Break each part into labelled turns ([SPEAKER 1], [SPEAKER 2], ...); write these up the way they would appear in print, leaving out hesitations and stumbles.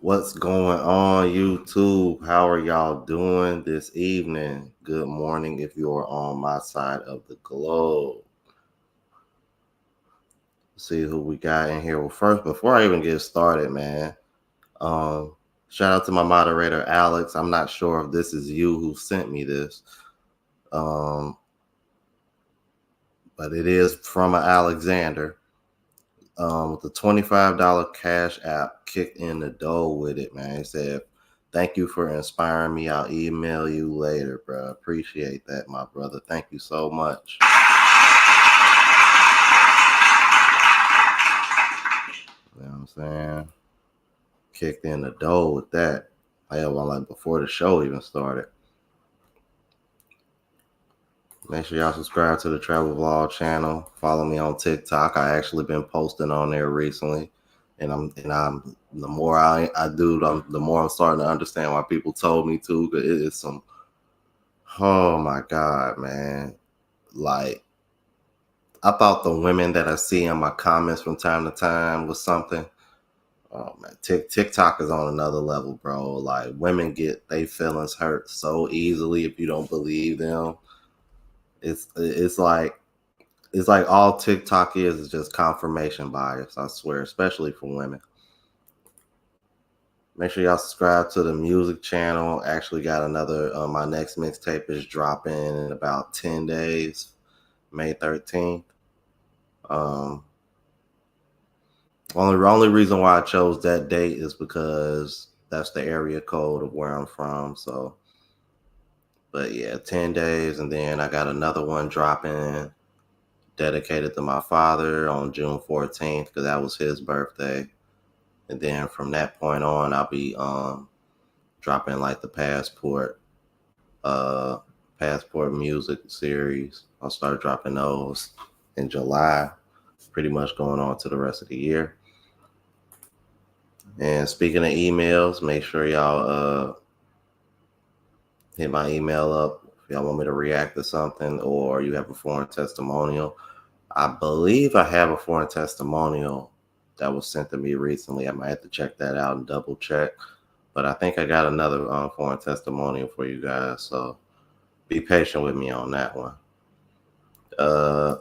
[SPEAKER 1] What's going on, YouTube? How are y'all doing this evening? Good morning if you're on my side of the globe. Let's see who we got in here. Well, first, before I even get started, man, shout out to my moderator, Alex. I'm not sure if this is you who sent me this, but it is from an Alexander. With the $25 Cash App kicked in the dough with it, man. He said, "Thank you for inspiring me. I'll email you later, bro." Appreciate that, my brother. Thank you so much. You know what I'm saying? Kicked in the dough with that. I had one like before the show even started. Make sure y'all subscribe to the Travel Vlog channel. Follow me on TikTok. I actually been posting on there recently, and I'm the more I do, the more I'm starting to understand why people told me to. Cause it is some, oh my god, man! Like I thought the women that I see in my comments from time to time was something. Oh man, TikTok is on another level, bro. Like women get their feelings hurt so easily if you don't believe them. It's like all TikTok is just confirmation bias, I swear, especially for women. Make sure y'all subscribe to the music channel. Actually got another my next mixtape is dropping in about 10 days, May 13th. Um only reason why I chose that date is because that's the area code of where I'm from. So but yeah, 10 days, and then I got another one dropping dedicated to my father on June 14th because that was his birthday. And then from that point on, I'll be dropping like the uh passport music series. I'll start dropping those in July, pretty much going on to the rest of the year. And speaking of emails, make sure y'all hit my email up if y'all want me to react to something or you have a foreign testimonial. I believe I have a foreign testimonial that was sent to me recently. I might have to check that out and double check. But I think I got another foreign testimonial for you guys. So be patient with me on that one. Uh,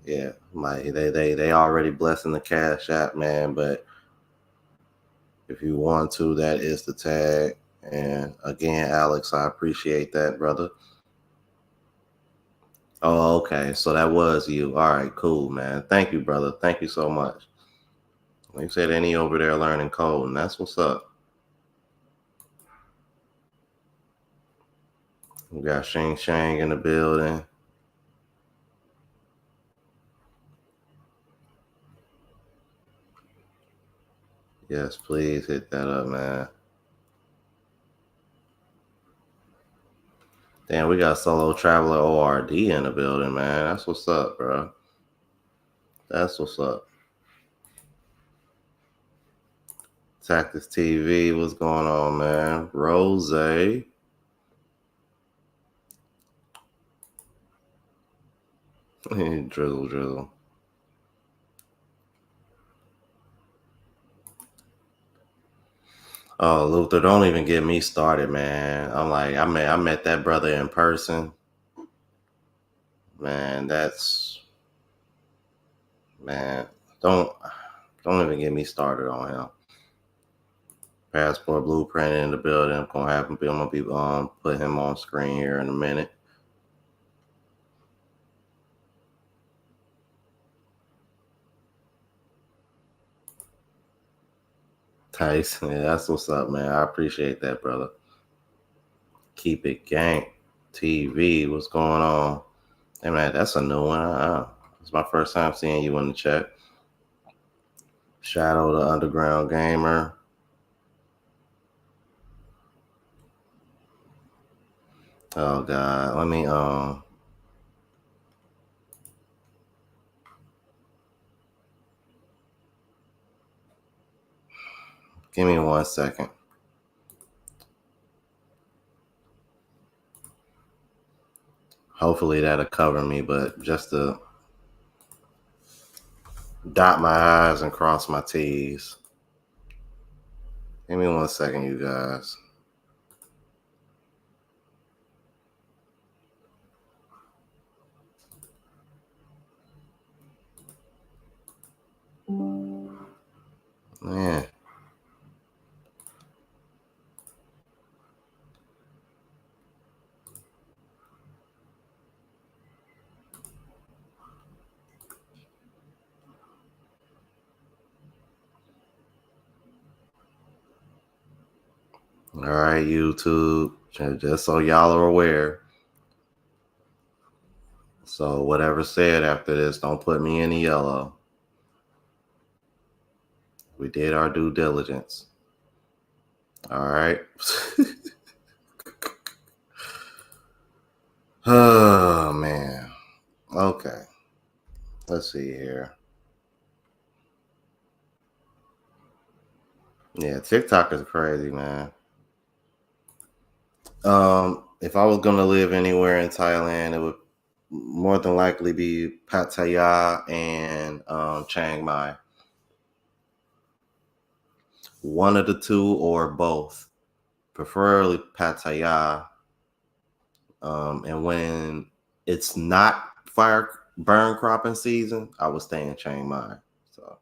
[SPEAKER 1] yeah, they already blessing the Cash App, man. But if you want to, that is the tag. And again, Alex, I appreciate that, brother. Oh, okay. So that was you. All right, cool, man. Thank you, brother. Thank you so much. Like you said, any over there learning code, and that's what's up. We got Shing Shang in the building. Yes, please hit that up, man. Damn, we got Solo Traveler ORD in the building, man. That's what's up, bro. That's what's up. Tactics TV, what's going on, man? Rose. Drizzle. Oh, Luther, don't even get me started, man. I'm like, I met that brother in person. Man, man, don't even get me started on him. Passport Blueprint in the building. I'm gonna be put him on screen here in a minute. Tyson, yeah, that's what's up, man. I appreciate that, brother. Keep it gang. TV, what's going on? Hey man, that's a new one. It's my first time seeing you in the chat. Shadow the Underground Gamer. Oh god, let me give me 1 second. Hopefully that'll cover me, but just to dot my I's and cross my T's. Give me 1 second, you guys. Man. All right, YouTube. Just so y'all are aware. So whatever said after this, don't put me in the yellow. We did our due diligence. All right. Let's see here. Yeah, TikTok is crazy, man. If I was gonna live anywhere in Thailand, it would more than likely be Pattaya and Chiang Mai. One of the two or both. Preferably Pattaya. And when it's not fire burn cropping season, I would stay in Chiang Mai. So,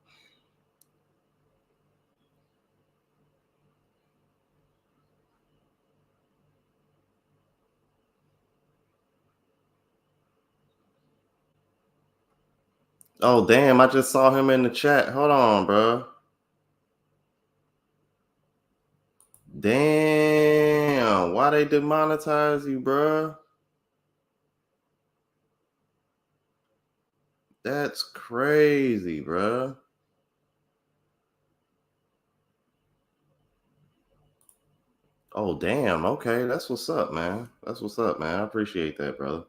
[SPEAKER 1] oh damn! I just saw him in the chat. Hold on, bro. Damn! Why they demonetize you, bro? That's crazy, bro. Oh damn! Okay, that's what's up, man. That's what's up, man. I appreciate that, brother.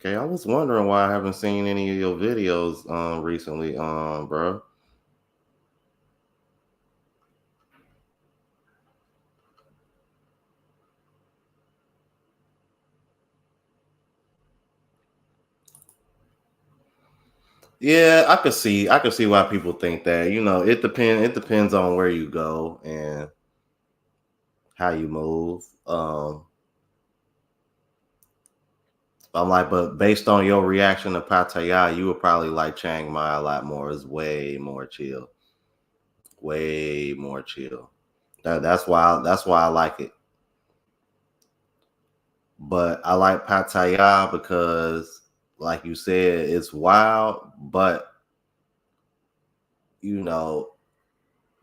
[SPEAKER 1] Okay, I was wondering why I haven't seen any of your videos recently, bro. Yeah, I could see why people think that. It depends on where you go and how you move. I'm like, but based on your reaction to Pattaya, you would probably like Chiang Mai a lot more. It's way more chill. Way more chill. That's why I like it. But I like Pattaya because, like you said, it's wild, but you know,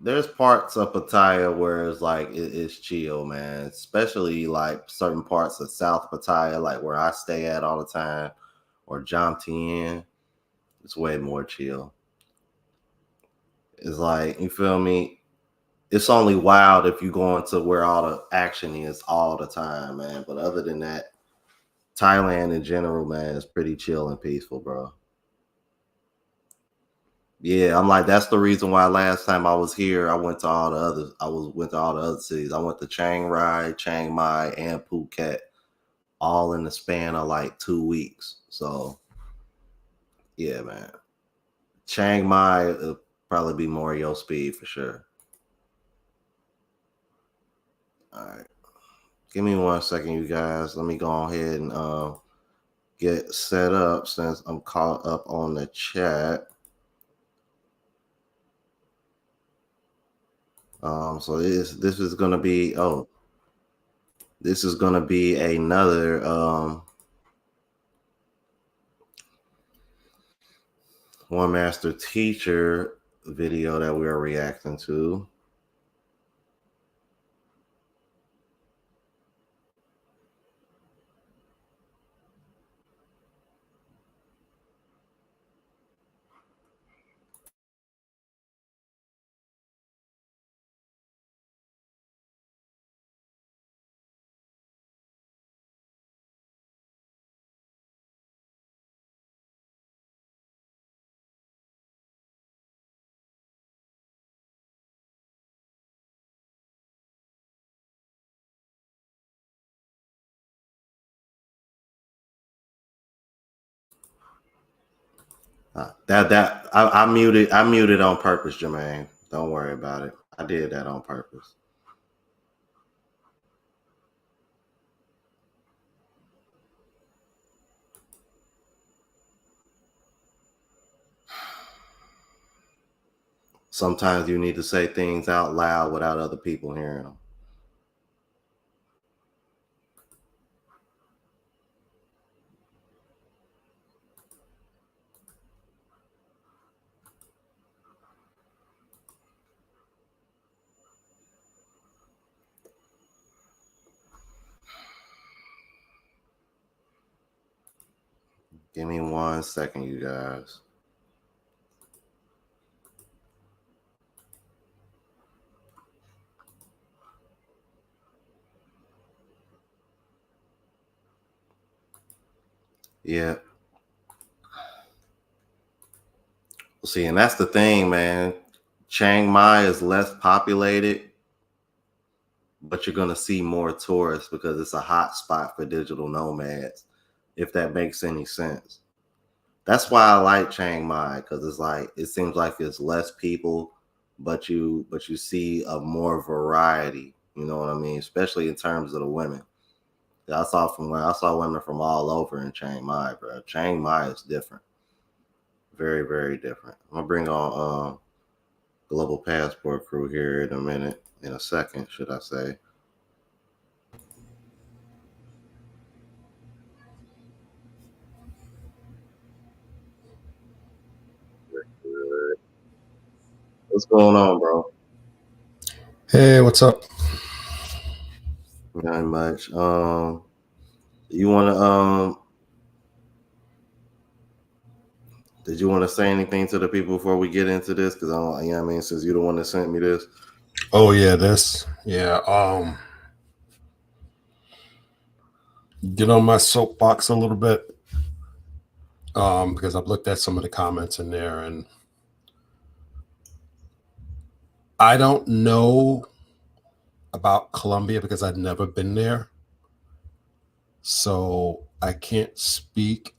[SPEAKER 1] there's parts of Pattaya where it's like it's chill, man. Especially like certain parts of South Pattaya, like where I stay at all the time, or Jomtien. It's way more chill. It's like, you feel me? It's only wild if you go into where all the action is all the time, man. But other than that, Thailand in general, man, is pretty chill and peaceful, bro. Yeah, I'm like, that's the reason why last time I was here, went to all the other cities. I went to Chiang Rai, Chiang Mai, and Phuket, all in the span of like 2 weeks. So yeah, man. Chiang Mai will probably be more your speed for sure. All right. Give me 1 second, you guys. Let me go ahead and get set up since I'm caught up on the chat. So this is gonna be this is gonna be another One Master Teacher video that we are reacting to. I muted on purpose, Jermaine. Don't worry about it. I did that on purpose. Sometimes you need to say things out loud without other people hearing them. Give me 1 second, you guys. Yeah. See, and that's the thing, man. Chiang Mai is less populated, but you're gonna see more tourists because it's a hot spot for digital nomads, if that makes any sense. That's why I like Chiang Mai, because it's like it seems like it's less people, but you see a more variety. You know what I mean? Especially in terms of the women. I saw women from all over in Chiang Mai, bro. Chiang Mai is different, very very different. I'm gonna bring on Global Passport crew here in a minute, in a second, should I say? What's going on, bro?
[SPEAKER 2] Hey, what's up?
[SPEAKER 1] Not much. You want to did you want to say anything to the people before we get into this? Because I don't, you know what I mean, since you're the one that sent me this.
[SPEAKER 2] Oh yeah, this. Yeah. Get on my soapbox a little bit. Because I've looked at some of the comments in there and I don't know about Colombia because I've never been there. So I can't speak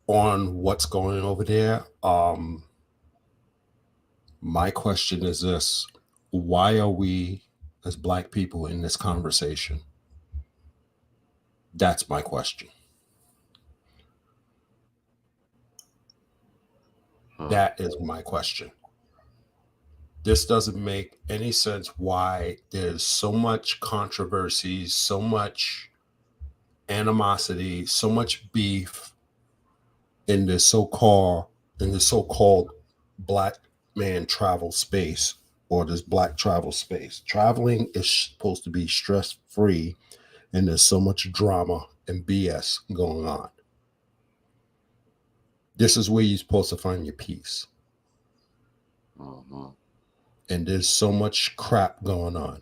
[SPEAKER 2] on what's going on over there. My question is this: why are we as black people in this conversation? That's my question.
[SPEAKER 1] Hmm.
[SPEAKER 2] That is my question. This doesn't make any sense why there's so much controversy, so much animosity, so much beef in this so-called black man travel space or this black travel space. Traveling is supposed to be stress-free and there's so much drama and BS going on. This is where you're supposed to find your peace.
[SPEAKER 1] Mm-hmm.
[SPEAKER 2] And there's so much crap going on.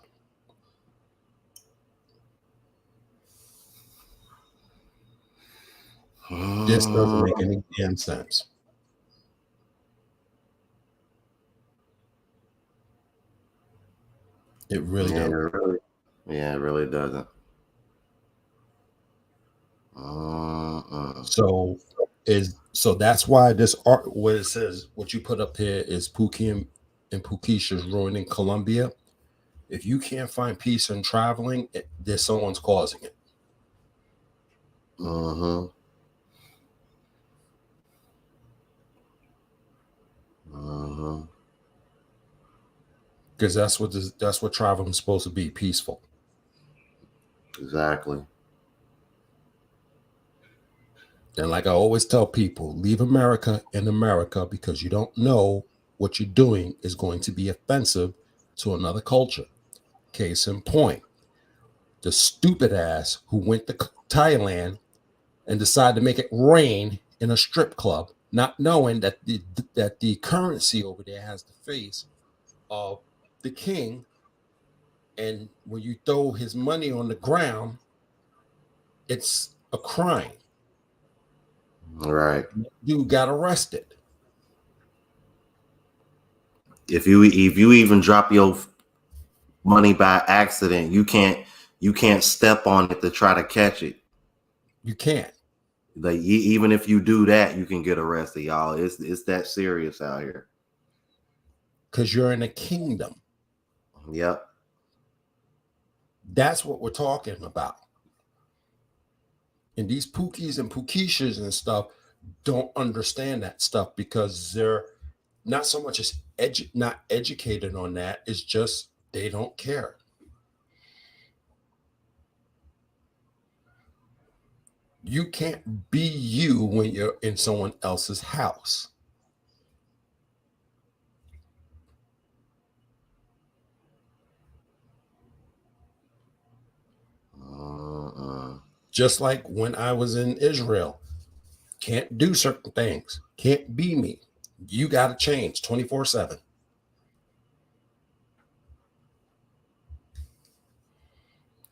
[SPEAKER 2] This doesn't make any damn sense. It really
[SPEAKER 1] Yeah,
[SPEAKER 2] doesn't.
[SPEAKER 1] yeah, it really doesn't. Uh-uh.
[SPEAKER 2] So that's why this art, what it says, what you put up here is Pookie and Pookeisha's ruining Colombia. If you can't find peace in traveling, there's someone's causing it.
[SPEAKER 1] Uh-huh. Uh-huh.
[SPEAKER 2] Because that's what traveling is supposed to be, peaceful.
[SPEAKER 1] Exactly.
[SPEAKER 2] And like I always tell people, leave America in America because you don't know what you're doing is going to be offensive to another culture. Case in point, the stupid ass who went to Thailand and decided to make it rain in a strip club, not knowing that the currency over there has the face of the king, and when you throw his money on the ground, it's a crime.
[SPEAKER 1] Right.
[SPEAKER 2] Dude got arrested.
[SPEAKER 1] If you even drop your money by accident, you can't step on it to try to catch it.
[SPEAKER 2] You can't,
[SPEAKER 1] Like even if you do that, you can get arrested, y'all. It's that serious out here.
[SPEAKER 2] because you're in a kingdom.
[SPEAKER 1] Yep.
[SPEAKER 2] That's what we're talking about. And these Pookies and Pookeishas and stuff don't understand that stuff because they're not so much as not educated on that. It's just they don't care. You can't be you when you're in someone else's house.
[SPEAKER 1] Uh-uh.
[SPEAKER 2] Just like when I was in Israel, can't do certain things, can't be me. You got to change 24/7.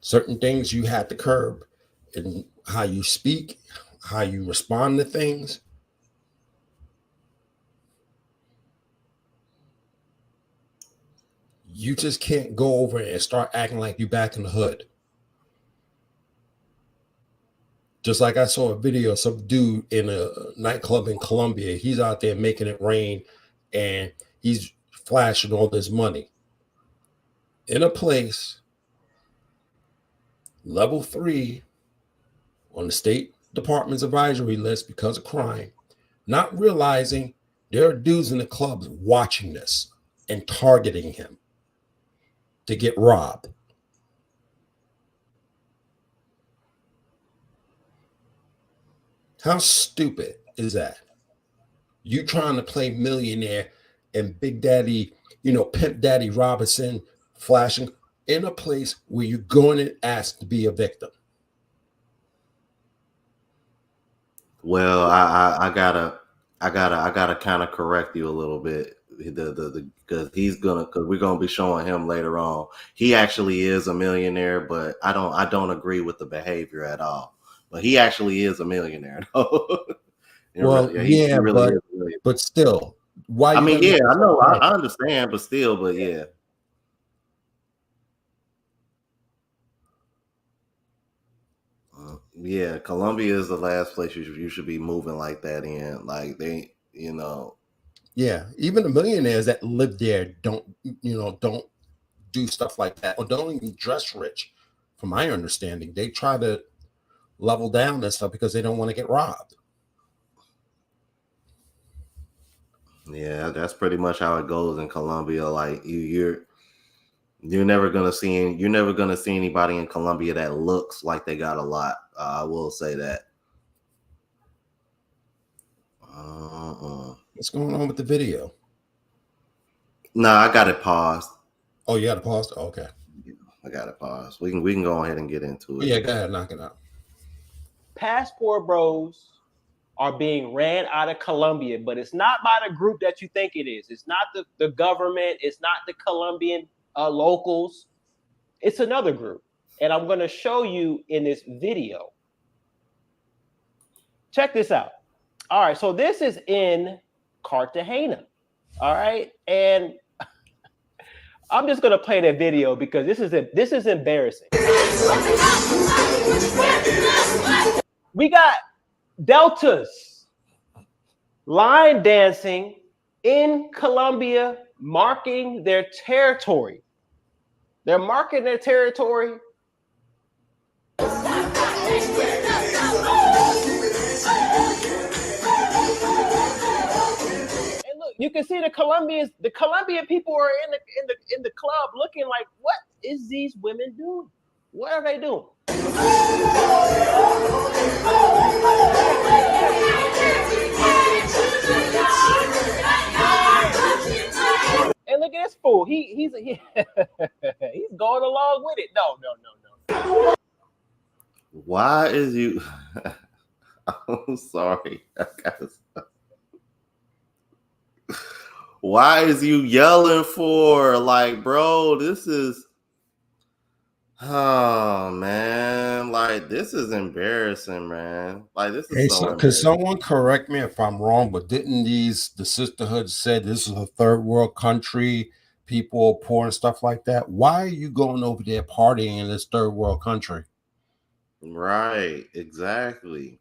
[SPEAKER 2] Certain things you had to curb in how you speak, how you respond to things. You just can't go over and start acting like you back in the hood. Just like I saw a video of some dude in a nightclub in Colombia. He's out there making it rain and he's flashing all this money in a place level 3 on the State Department's advisory list because of crime, not realizing there are dudes in the clubs watching this and targeting him to get robbed. How stupid is that? You trying to play millionaire and Big Daddy, Pimp Daddy Robinson flashing in a place where you're going and asked to be a victim.
[SPEAKER 1] Well, I gotta kind of correct you a little bit. Because we're gonna be showing him later on. He actually is a millionaire, but I don't agree with the behavior at all. But he actually is a millionaire.
[SPEAKER 2] Well,
[SPEAKER 1] he really is a millionaire.
[SPEAKER 2] But still, why?
[SPEAKER 1] I mean, yeah, I know, I understand, but still, but yeah. Yeah, Colombia is the last place you should be moving like that in. Like they,
[SPEAKER 2] Yeah, even the millionaires that live there don't do stuff like that or don't even dress rich. From my understanding, they try to level down that stuff because they don't want to get robbed.
[SPEAKER 1] Yeah, that's pretty much how it goes in Colombia. Like you're never gonna see anybody in Colombia that looks like they got a lot. I will say that.
[SPEAKER 2] What's going on with the video?
[SPEAKER 1] No, I got it paused.
[SPEAKER 2] Oh, you got it paused? Oh, okay.
[SPEAKER 1] I got it paused. We can go ahead and get into it.
[SPEAKER 2] Yeah, go ahead, knock it out.
[SPEAKER 3] Passport bros are being ran out of Colombia, but it's not by the group that you think it is. It's not the government. It's not the Colombian locals. It's another group. And I'm going to show you in this video. Check this out. All right, so this is in Cartagena. All right, and I'm just going to play that video because this is embarrassing. We got Deltas line dancing in Colombia, marking their territory. They're marking their territory. And look, you can see the Colombian people are in the club looking like, what is these women doing? What are they doing? And look at this fool. He's going along with it. No.
[SPEAKER 1] Why is you? I'm sorry. Why is you yelling for? Like, bro, this is. Oh man, like this is embarrassing, man. Like this is so.
[SPEAKER 2] Could someone correct me if I'm wrong? But didn't the sisterhood said this is a third world country, people are poor and stuff like that? Why are you going over there partying in this third world country?
[SPEAKER 1] Right, exactly.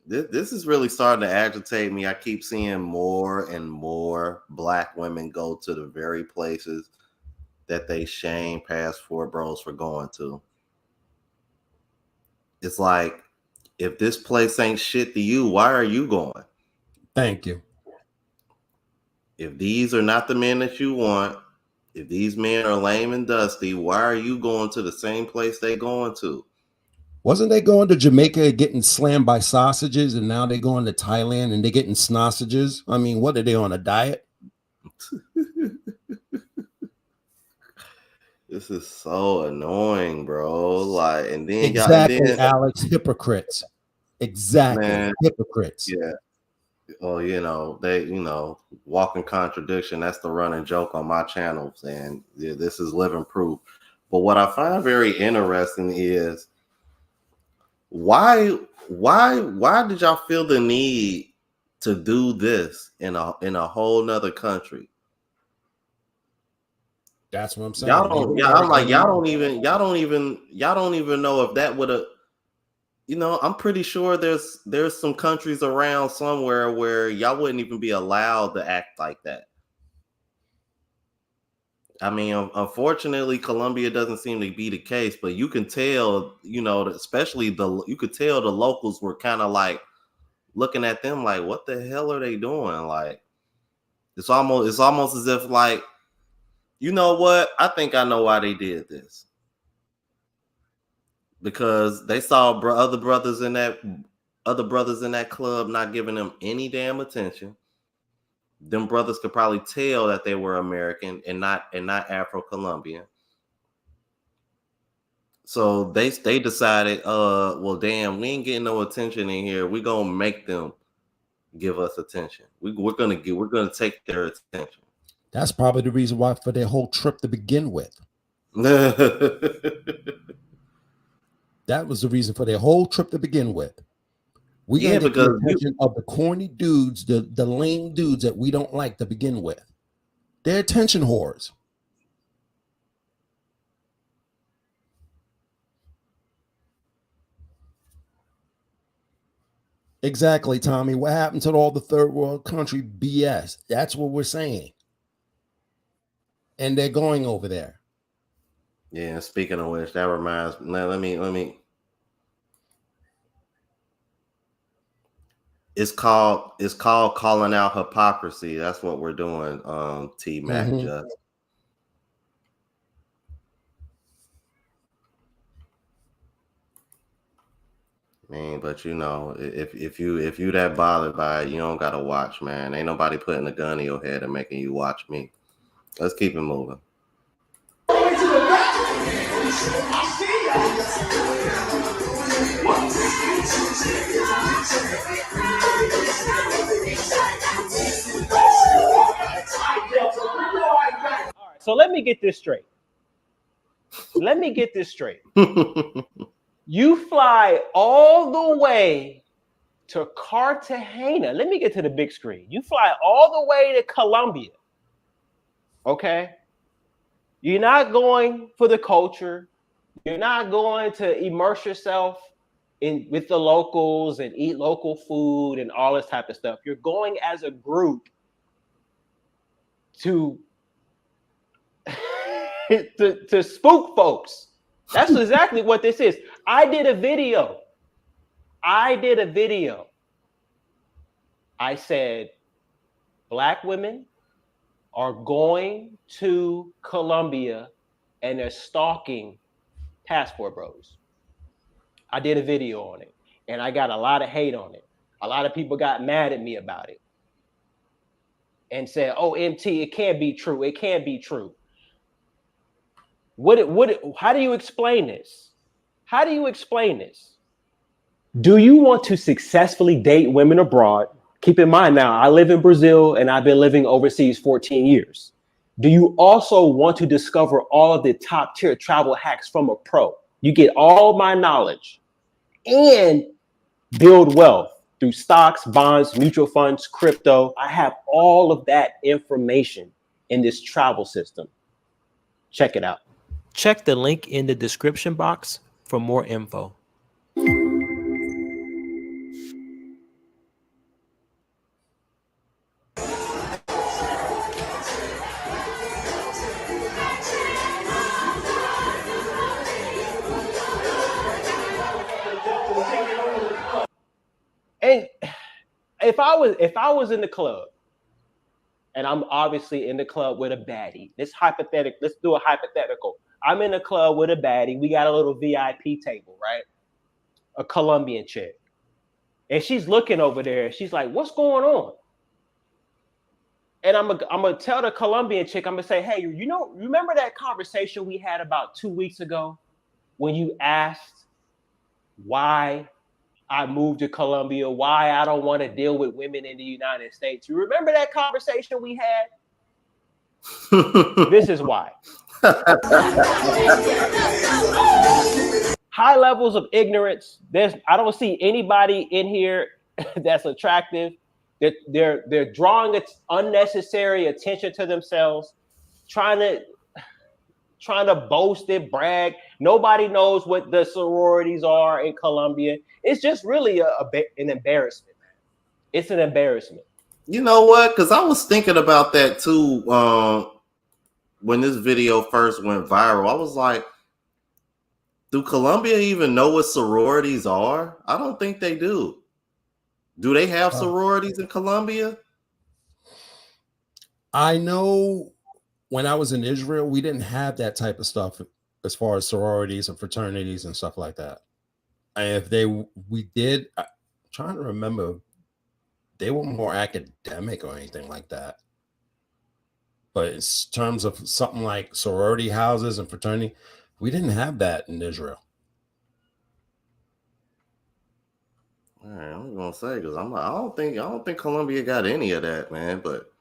[SPEAKER 1] This is really starting to agitate me. I keep seeing more and more Black women go to the very places that they shame passport bros for going to. It's like, if this place ain't shit to you, why are you going?
[SPEAKER 2] Thank you.
[SPEAKER 1] If these are not the men that you want, if these men are lame and dusty, why are you going to the same place they going to?
[SPEAKER 2] Wasn't they going to Jamaica getting slammed by sausages, and now they're going to Thailand and they're getting snossages? I mean, what are they on, a diet?
[SPEAKER 1] This is so annoying, bro. Like, and then
[SPEAKER 2] exactly, Alex, hypocrites. Exactly, man, hypocrites.
[SPEAKER 1] Yeah. Oh, they, walking contradiction. That's the running joke on my channel, and yeah, this is living proof. But what I find very interesting is why did y'all feel the need to do this in a whole nother country?
[SPEAKER 2] That's what I'm saying.
[SPEAKER 1] Y'all don't. Yeah, I'm like y'all don't even know if that would have. You know, I'm pretty sure there's some countries around somewhere where y'all wouldn't even be allowed to act like that. I mean, unfortunately, Colombia doesn't seem to be the case, but you can tell, you know, especially you could tell the locals were kind of like looking at them like, what the hell are they doing? Like, it's almost as if like, you know what? I think I know why they did this. Because they saw other brothers in that club not giving them any damn attention. Them brothers could probably tell that they were American and not Afro-Colombian. So they decided, well, damn, we ain't getting no attention in here. We're gonna make them give us attention. We're gonna take their attention.
[SPEAKER 2] That's probably the reason why for their whole trip to begin with. That was the reason for their whole trip to begin with. We gotta get the attention of the corny dudes, the lame dudes that we don't like to begin with. They're attention whores. Exactly, Tommy. What happened to all the third world country BS? That's what we're saying. And they're going over there.
[SPEAKER 1] Yeah, speaking of which, that reminds me. Let me. It's called calling out hypocrisy. That's what we're doing. T Mac just. Man, but you know, if you that bothered by it, you don't gotta watch, man. Ain't nobody putting a gun in your head and making you watch me. Let's keep it moving.
[SPEAKER 3] So let me get this straight. You fly all the way to Cartagena. Let me get to the big screen. You fly all the way to Colombia. Okay? You're not going for the culture. You're not going to immerse yourself with the locals and eat local food and all this type of stuff. You're going as a group to to spook folks. That's exactly what this is. I did a video. I said, Black women are going to Colombia and they're stalking passport bros. I did a video on it and I got a lot of hate on it. A lot of people got mad at me about it and said, oh, MT, it can't be true. It can't be true. How do you explain this? How do you explain this? Do you want to successfully date women abroad? Keep in mind now, I live in Brazil and I've been living overseas 14 years. Do you also want to discover all of the top tier travel hacks from a pro? You get all my knowledge and build wealth through stocks, bonds, mutual funds, crypto. I have all of that information in this travel system. Check it out. Check the link in the description box for more info. And if I was in the club, and I'm obviously in the club with a baddie. Let's do a hypothetical. I'm in the club with a baddie. We got a little VIP table, right? A Colombian chick. And she's looking over there. She's like, what's going on? And I'm gonna tell the Colombian chick, I'm gonna say, hey, remember that conversation we had about 2 weeks ago when you asked why I moved to Colombia, why I don't want to deal with women in the United States? You remember that conversation we had? This is why. high levels of ignorance. I don't see anybody in here that's attractive. They're drawing unnecessary attention to themselves, trying to boast and brag. Nobody knows what the sororities are in Colombia. It's just really an embarrassment, man. It's an embarrassment.
[SPEAKER 1] You know what? Because I was thinking about that too. When this video first went viral, I was like, do Colombia even know what sororities are? I don't think they do. Do they have sororities in Colombia?
[SPEAKER 2] I know when I was in Israel, we didn't have that type of stuff as far as sororities and fraternities and stuff like that. And if we did, I'm trying to remember, they were more academic or anything like that. But in terms of something like sorority houses and fraternity, we didn't have that in Israel.
[SPEAKER 1] All right, I'm gonna say because I'm like, I don't think Colombia got any of that, man. But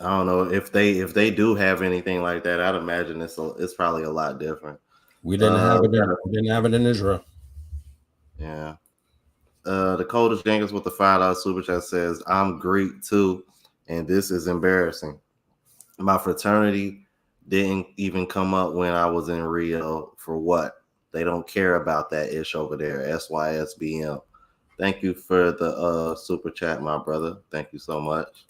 [SPEAKER 1] I don't know if they do have anything like that. I'd imagine it's probably a lot different.
[SPEAKER 2] We didn't have it. We didn't have it in Israel.
[SPEAKER 1] Yeah. The coldest Jenkins with the $5 super chat says, "I'm Greek too, and this is embarrassing. My fraternity didn't even come up when I was in Rio. For what? They don't care about that ish over there. SYSBM. Thank you for the super chat, my brother. Thank you so much."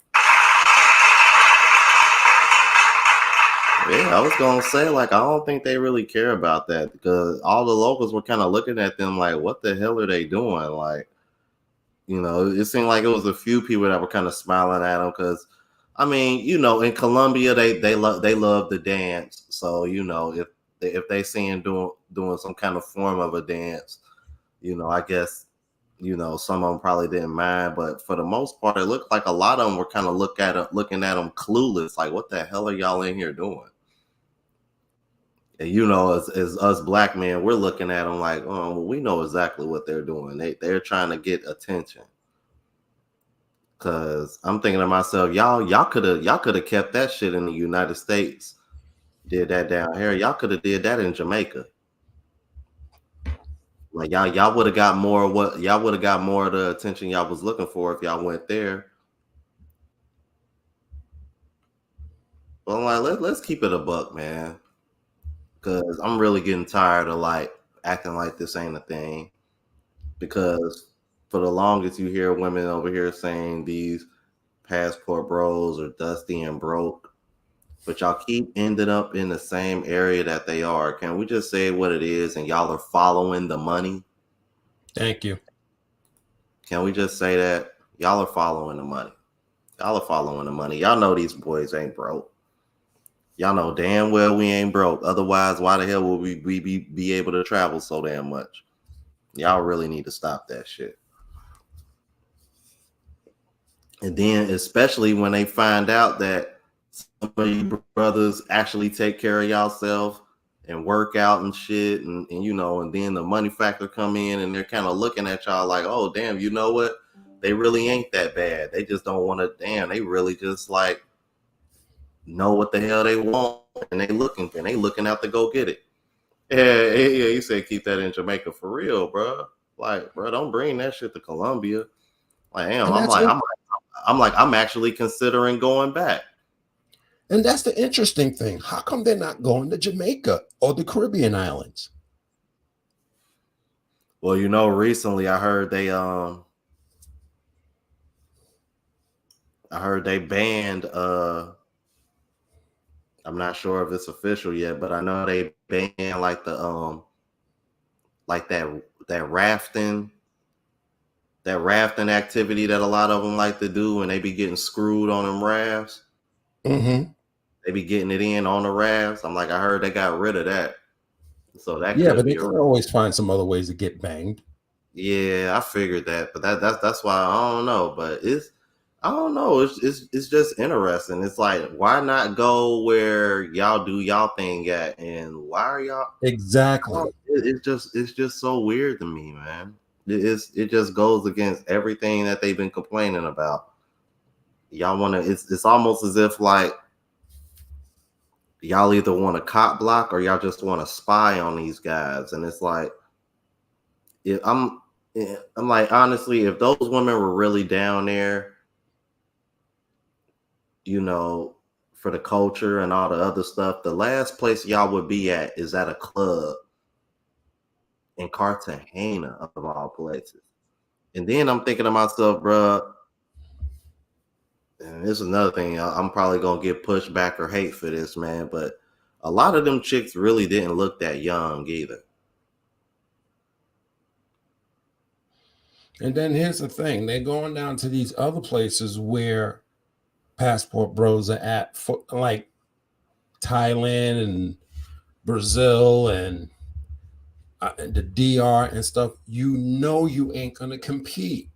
[SPEAKER 1] Yeah, I was gonna say, like, I don't think they really care about that because all the locals were kind of looking at them like, what the hell are they doing? Like, you know, it seemed like it was a few people that were kind of smiling at them because, I mean, you know, in Colombia they love the dance. So, you know, if they seeing doing some kind of form of a dance, you know, I guess, you know, some of them probably didn't mind, but for the most part, it looked like a lot of them were kind of looking at them clueless, like, what the hell are y'all in here doing? And, you know, as us black men, we're looking at them like, oh, well, we know exactly what they're doing. They're trying to get attention. Cause I'm thinking to myself, y'all could have kept that shit in the United States. Did that down here. Y'all could have did that in Jamaica. Like y'all would have got more of the attention y'all was looking for if y'all went there. But I'm like, let's keep it a buck, man. Cause I'm really getting tired of like acting like this ain't a thing. Because for the longest you hear women over here saying these passport bros are dusty and broke, but y'all keep ending up in the same area that they are. Can we just say what it is and y'all are following the money?
[SPEAKER 2] Thank you.
[SPEAKER 1] Can we just say that? Y'all are following the money. Y'all are following the money. Y'all know these boys ain't broke. Y'all know damn well we ain't broke. Otherwise, why the hell would we be able to travel so damn much? Y'all really need to stop that shit. And then, especially when they find out that some of you brothers actually take care of yourself and work out and shit, and you know, and then the money factor come in and they're kind of looking at y'all like, oh damn, you know what? They really ain't that bad. They just don't want to. Damn, they really just like know what the hell they want, and they looking out to go get it. Yeah, he said keep that in Jamaica for real, bro. Like, bro, don't bring that shit to Colombia. Like, damn, I'm actually considering going back.
[SPEAKER 2] And that's the interesting thing. How come they're not going to Jamaica or the Caribbean islands?
[SPEAKER 1] Well, you know, recently I heard they banned I'm not sure if it's official yet, but I know they banned like the like that rafting activity that a lot of them like to do, and they be getting screwed on them rafts.
[SPEAKER 2] Mm-hmm.
[SPEAKER 1] They be getting it in on the rafts. I'm like, I heard they got rid of that. So that
[SPEAKER 2] Yeah,
[SPEAKER 1] could
[SPEAKER 2] but
[SPEAKER 1] be
[SPEAKER 2] they can always find some other ways to get banged.
[SPEAKER 1] Yeah, I figured that, but that's why I don't know. But I don't know. It's just interesting. It's like, why not go where y'all do y'all thing at, and why are y'all
[SPEAKER 2] exactly?
[SPEAKER 1] It's just so weird to me, man. It just goes against everything that they've been complaining about. Y'all want to? It's almost as if like y'all either want to cop block or y'all just want to spy on these guys. And it's like, if I'm like, honestly, if those women were really down there, you know, for the culture and all the other stuff, the last place y'all would be at is at a club in Cartagena, of all places. And then I'm thinking to myself, bruh, and this is another thing, I'm probably gonna get pushback or hate for this, man, but a lot of them chicks really didn't look that young either.
[SPEAKER 2] And then here's the thing, they're going down to these other places where passport bros are at, for, like Thailand and Brazil and the DR and stuff. You know you ain't gonna compete,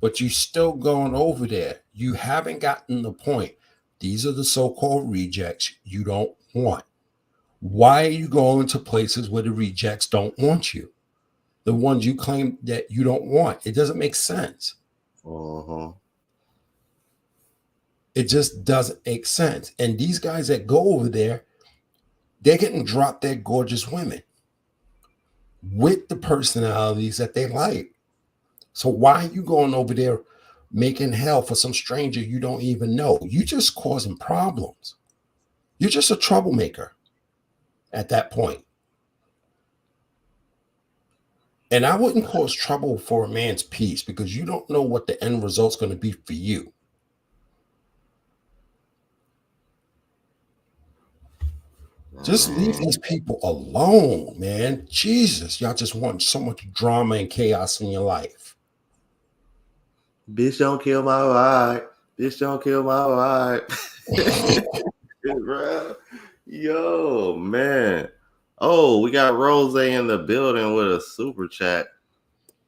[SPEAKER 2] but you still going over there. You haven't gotten the point. These are the so-called rejects you don't want. Why are you going to places where the rejects don't want you? The ones you claim that you don't want. It doesn't make sense.
[SPEAKER 1] Uh-huh.
[SPEAKER 2] It just doesn't make sense. And these guys that go over there, they're getting dropped dead gorgeous women with the personalities that they like. So why are you going over there making hell for some stranger you don't even know? You just causing problems. You're just a troublemaker at that point. And I wouldn't cause trouble for a man's peace because you don't know what the end result's going to be for you. Just leave these people alone, man. Jesus, y'all just want so much drama and chaos in your life.
[SPEAKER 1] Bitch, don't kill my vibe. Bitch, don't kill my vibe. Yo, man. Oh, we got Rose in the building with a super chat.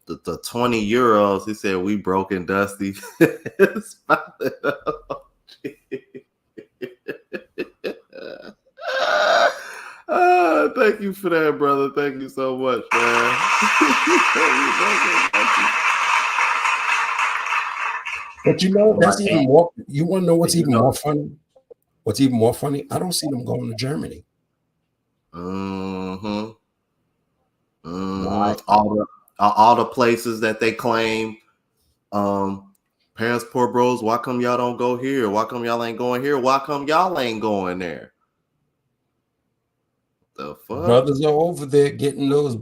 [SPEAKER 1] The 20 euros. He said we broke and dusty. Thank you for that, brother. Thank you so much, man.
[SPEAKER 2] But you know, that's even more. You want to know what's even more funny? What's even more funny? I don't see them going to Germany.
[SPEAKER 1] Mm-hmm. Mm-hmm. All the places that they claim, parents, poor bros. Why come y'all don't go here? Why come y'all ain't going here? Why come y'all ain't going there? The fuck?
[SPEAKER 2] Brothers are over there getting those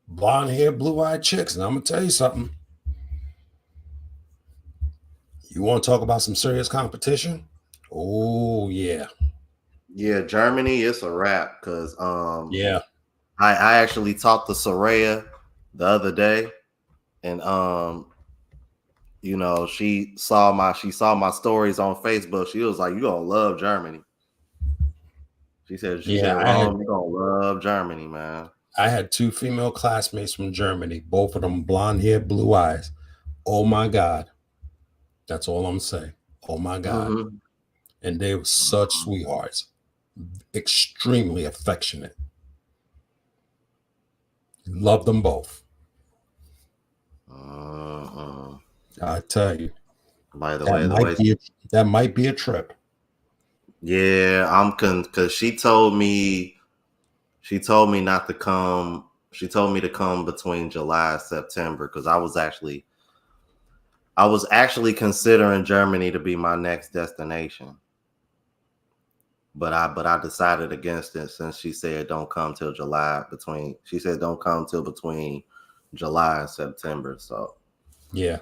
[SPEAKER 2] blonde hair, blue eyed chicks, and I'm gonna tell you something. You want to talk about some serious competition? Oh yeah.
[SPEAKER 1] Yeah, Germany, it's a wrap because
[SPEAKER 2] yeah.
[SPEAKER 1] I actually talked to Soraya the other day, and you know, she saw my stories on Facebook. She was like, "You gonna love Germany." She said, "Rome, you gonna love Germany, man."
[SPEAKER 2] I had 2 female classmates from Germany, both of them blonde hair, blue eyes. Oh my God. That's all I'm saying. Oh my God. Mm-hmm. And they were such sweethearts, extremely affectionate. Love them both. I tell you.
[SPEAKER 1] By the
[SPEAKER 2] that might be a trip.
[SPEAKER 1] Yeah, I'm because she told me not to come. She told me to come between July and September because I was actually considering Germany to be my next destination. But I decided against it since she said don't come till July she said don't come till between July and September. So
[SPEAKER 2] yeah.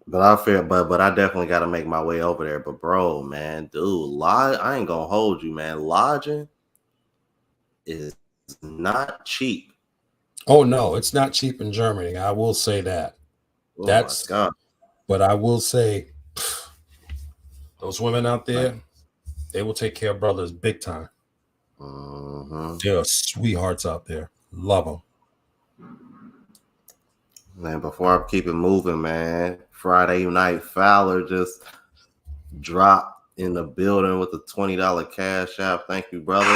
[SPEAKER 1] But I feel but I definitely gotta make my way over there. But bro, man, dude, I ain't gonna hold you, man. Lodging is not cheap.
[SPEAKER 2] Oh no, it's not cheap in Germany. I will say that.
[SPEAKER 1] Oh my God.
[SPEAKER 2] But I will say those women out there, they will take care of brothers big time.
[SPEAKER 1] Mm-hmm.
[SPEAKER 2] There are sweethearts out there. Love them.
[SPEAKER 1] Man, before I keep it moving, man, Friday night Fowler just dropped in the building with a $20 cash app. Thank you, brother.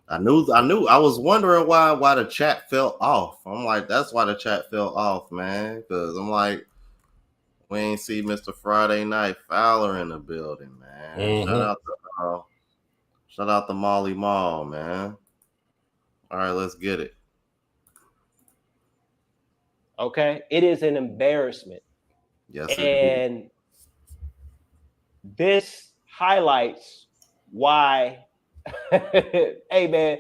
[SPEAKER 1] I was wondering why the chat fell off. I'm like, that's why the chat fell off, man. Because I'm like, We ain't see Mr. Friday Night Fowler in the building, man.
[SPEAKER 2] Mhm.
[SPEAKER 1] Shout out to Molly Mall, man. All right, let's get it.
[SPEAKER 3] Okay, it is an embarrassment,
[SPEAKER 1] Yes, it is.
[SPEAKER 3] and this highlights why. Hey man,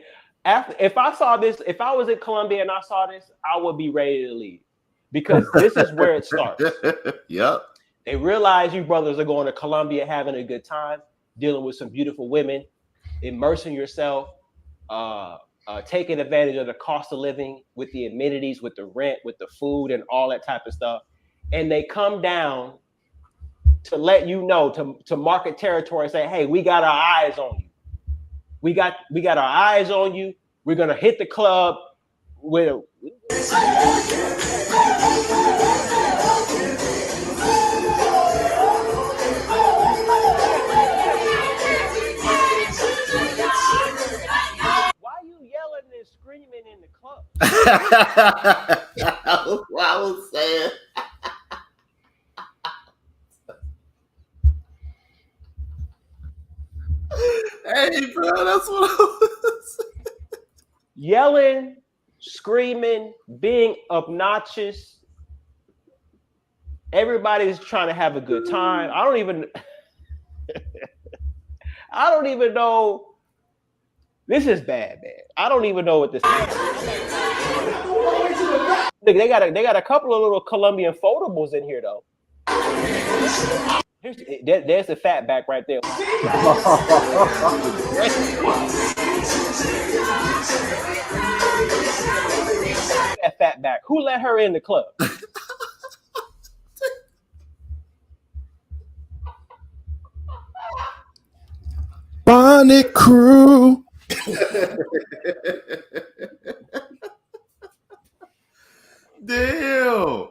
[SPEAKER 3] if I saw this, if I was in Colombia and I saw this, I would be ready to leave, because this is where it starts.
[SPEAKER 1] Yep.
[SPEAKER 3] They realize you brothers are going to Colombia, having a good time, dealing with some beautiful women, immersing yourself, taking advantage of the cost of living with the amenities, with the rent, with the food, and all that type of stuff. And they come down to let you know, to market territory, and say, "Hey, we got our eyes on you. We got our eyes on you. We're gonna hit the club with a." Why are you yelling and screaming in the club?
[SPEAKER 1] I was saying. Hey, bro, that's what I was.
[SPEAKER 3] Yelling, screaming, being obnoxious. Everybody's trying to have a good time. I don't even know. This is bad, man. I don't even know what this is. They got a couple of little Colombian foldables in here though. There's the fat back right there. That fat back. Who let her in the club?
[SPEAKER 2] Bonnet crew.
[SPEAKER 1] Damn.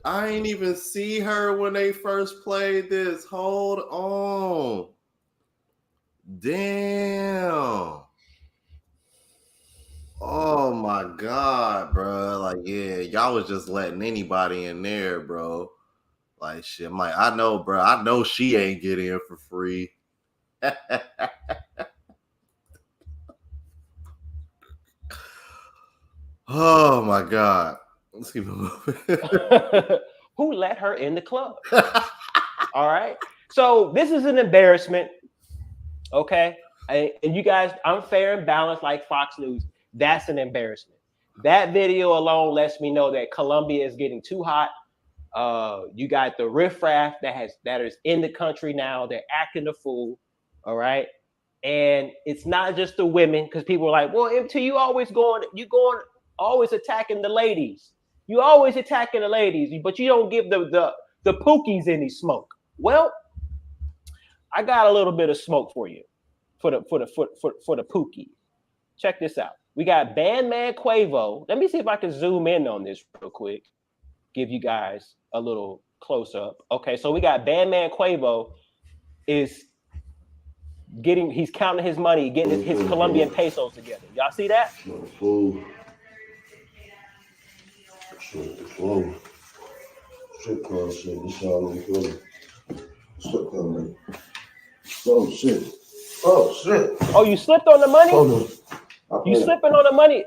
[SPEAKER 1] I ain't even see her when they first played this. Hold on. Damn. Oh my God, bro. Like, yeah, y'all was just letting anybody in there, bro. Like, shit, Mike, I know, bro. I know she ain't get in for free. Oh my God. Let's keep it moving.
[SPEAKER 3] Who let her in the club? All right. So this is an embarrassment. Okay. And you guys, I'm fair and balanced like Fox News. That's an embarrassment. That video alone lets me know that Colombia is getting too hot. You got the riffraff that is in the country now. They're acting the fool. All right. And it's not just the women, because people are like, well, MT, you always attacking the ladies. You always attacking the ladies, but you don't give the Pookies any smoke. Well, I got a little bit of smoke for you, for the Pookie. Check this out. We got Bandman Quavo. Let me see if I can zoom in on this real quick. Give you guys a little close up. Okay, so we got Bandman Quavo he's counting his money, getting his Colombian pesos together. Y'all see that?
[SPEAKER 1] Oh shit. Oh shit.
[SPEAKER 3] Oh, you slipped on the money? You slipping on the money?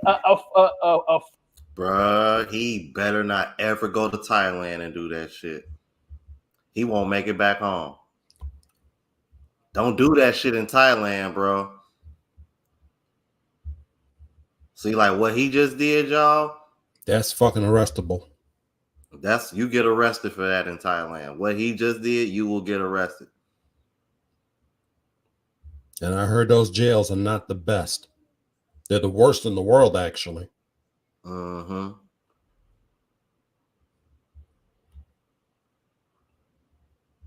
[SPEAKER 1] Bruh, he better not ever go to Thailand and do that shit. He won't make it back home. Don't do that shit in Thailand, bro. See, like what he just did, y'all.
[SPEAKER 2] That's fucking arrestable.
[SPEAKER 1] You get arrested for that in Thailand. What he just did, you will get arrested.
[SPEAKER 2] And I heard those jails are not the best. They're the worst in the world, actually.
[SPEAKER 1] Mm-hmm.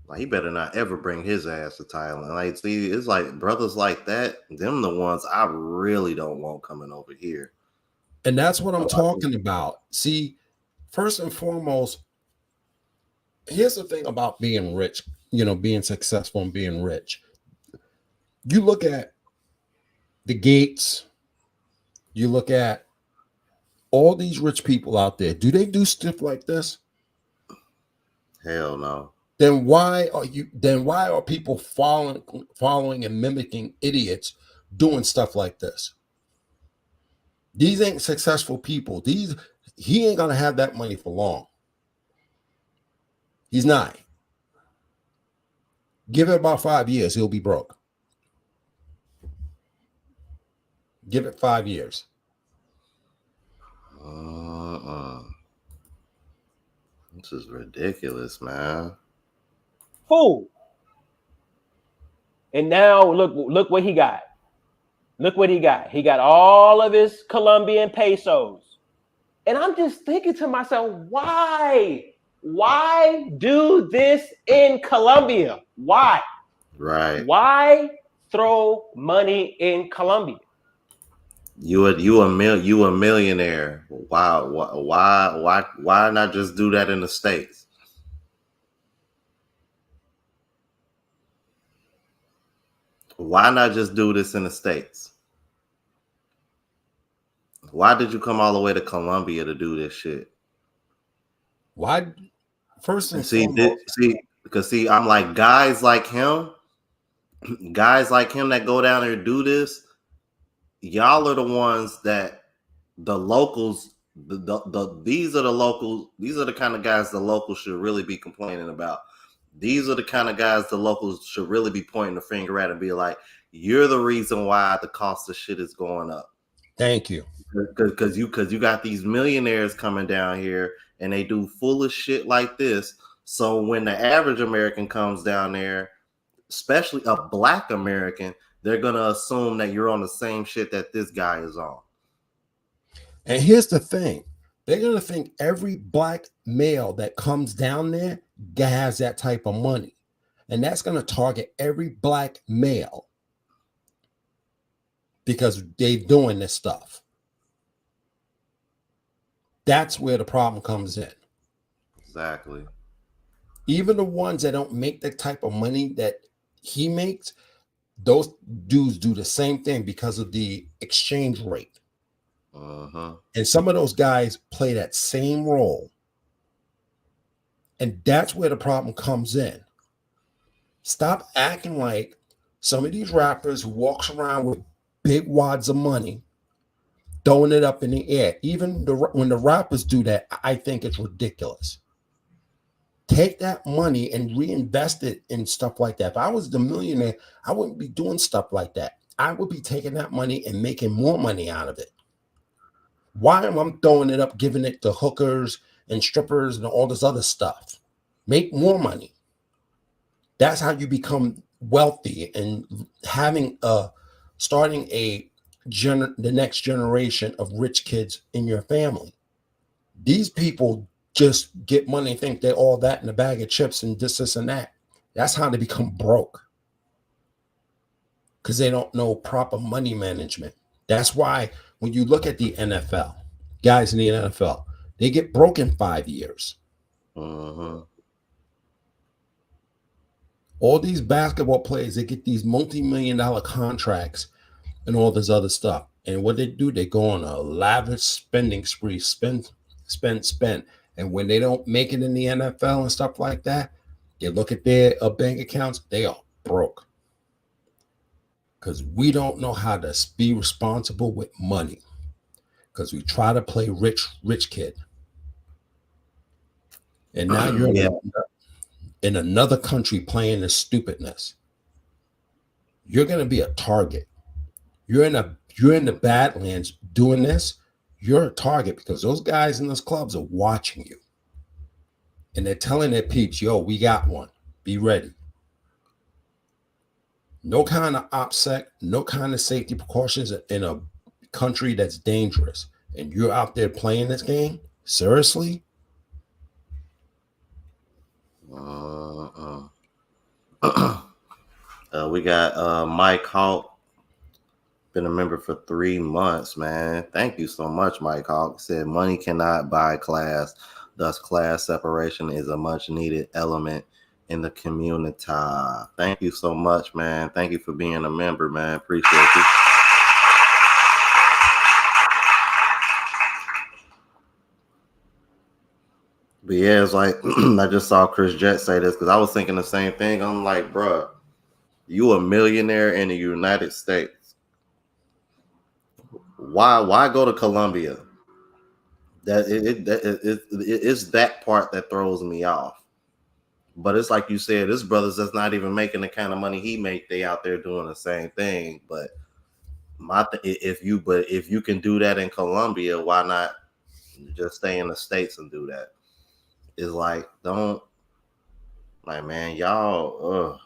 [SPEAKER 1] Like, he better not ever bring his ass to Thailand. Like, see, it's like brothers like that, them the ones I really don't want coming over here.
[SPEAKER 2] And that's what I'm talking about. See, first and foremost, here's the thing about being rich, being successful and being rich. You look at the Gates, you look at all these rich people out there. Do they do stuff like this?
[SPEAKER 1] Hell no.
[SPEAKER 2] Then why are people following and mimicking idiots doing stuff like this? These ain't successful people. He ain't gonna have that money for long. He's not. Give it about 5 years, he'll be broke. Give it 5 years.
[SPEAKER 1] This is ridiculous, man.
[SPEAKER 3] Fool. And now look what he got. Look what he got. He got all of his Colombian pesos. And I'm just thinking to myself, why? Why do this in Colombia? Why?
[SPEAKER 1] Right.
[SPEAKER 3] Why throw money in Colombia?
[SPEAKER 1] You a millionaire. Why not just do that in the States? Why not just do this in the States? Why did you come all the way to Colombia to do this shit?
[SPEAKER 2] Why? First and
[SPEAKER 1] foremost, because I'm like guys like him that go down there and do this. Y'all are the ones that the locals. These are the locals. These are the kind of guys the locals should really be complaining about. These are the kind of guys the locals should really be pointing the finger at and be like, "You're the reason why the cost of shit is going up."
[SPEAKER 2] Thank you.
[SPEAKER 1] Because you got these millionaires coming down here and they do foolish shit like this. So when the average American comes down there, especially a black American, they're gonna assume that you're on the same shit that this guy is on.
[SPEAKER 2] And here's the thing. They're going to think every black male that comes down there has that type of money. And that's going to target every black male because they're doing this stuff. That's where the problem comes in.
[SPEAKER 1] Exactly.
[SPEAKER 2] Even the ones that don't make the type of money that he makes, those dudes do the same thing because of the exchange rate. And some of those guys play that same role. And that's where the problem comes in. Stop acting like some of these rappers who walks around with big wads of money, throwing it up in the air. Even when the rappers do that, I think it's ridiculous. Take that money and reinvest it in stuff like that. If I was the millionaire, I wouldn't be doing stuff like that. I would be taking that money and making more money out of it. Why am I throwing it up, giving it to hookers and strippers and all this other stuff? Make more money. That's how you become wealthy and starting the next generation of rich kids in your family. These people just get money and think they're all that in a bag of chips and this and that. That's how they become broke. Because they don't know proper money management. That's why when you look at the NFL, guys in the NFL, they get broke in 5 years. All these basketball players, they get these multi-million-dollar contracts and all this other stuff. And what they do, they go on a lavish spending spree, spend. And when they don't make it in the NFL and stuff like that, they look at their bank accounts, they are broke. Because we don't know how to be responsible with money. Because we try to play rich kid. And now you're in another country playing this stupidness. You're going to be a target. You're in the Badlands doing this. You're a target because those guys in those clubs are watching you. And they're telling their peeps, yo, we got one. Be ready. No kind of OPSEC, no kind of safety precautions in a country that's dangerous. And you're out there playing this game? Seriously?
[SPEAKER 1] We got Mike Hawk, been a member for 3 months, man. Thank you so much, Mike Hawk. Said money cannot buy class, thus class separation is a much needed element in the community. Thank you so much, man. Thank you for being a member, man. Appreciate you. But yeah, it's like I just saw Chris Jett say this because I was thinking the same thing. I'm like, bruh, you a millionaire in the United States. Why go to Colombia? It's that part that throws me off. But it's like you said, this brother's just not even making the kind of money he make. They out there doing the same thing. But if you can do that in Colombia, why not just stay in the States and do that? It's like don't like man, y'all.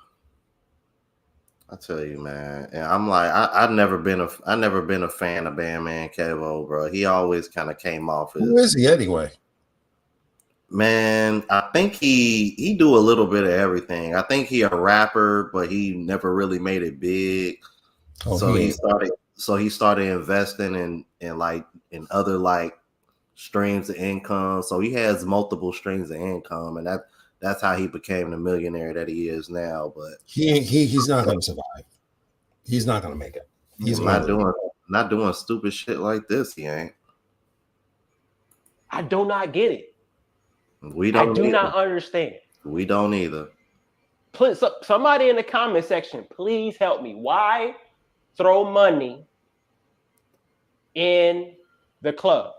[SPEAKER 1] I tell you, man, and I'm like, I've never been a fan of Bandman Kevo, bro. He always kind of came off as
[SPEAKER 2] Who is he anyway?
[SPEAKER 1] Man, I think he do a little bit of everything. I think he a rapper, but he never really made it big.
[SPEAKER 2] Oh,
[SPEAKER 1] So he started investing in other like streams of income. So he has multiple streams of income, and that's how he became the millionaire that he is now. But
[SPEAKER 2] he's not going to survive. He's not going to make it. He's
[SPEAKER 1] not doing stupid shit like this. He ain't.
[SPEAKER 3] I do not get it.
[SPEAKER 1] We don't.
[SPEAKER 3] I do not understand.
[SPEAKER 1] We don't either.
[SPEAKER 3] Please, somebody in the comment section, please help me. Why throw money in the club?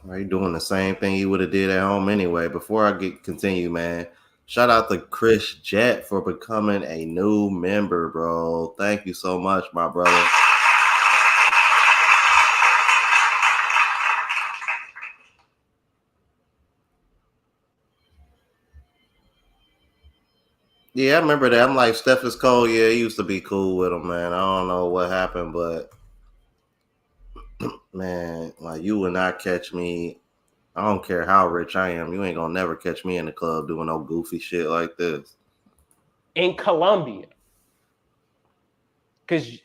[SPEAKER 1] Are you doing the same thing you would have did at home anyway? Before I continue, man, shout out to Chris Jett for becoming a new member, bro. Thank you so much, my brother. Yeah, I remember that. I'm like, Steph is cold. Yeah, he used to be cool with him, man. I don't know what happened, but man, like you would not catch me. I don't care how rich I am. You ain't gonna never catch me in the club doing no goofy shit like this.
[SPEAKER 3] In Colombia. Because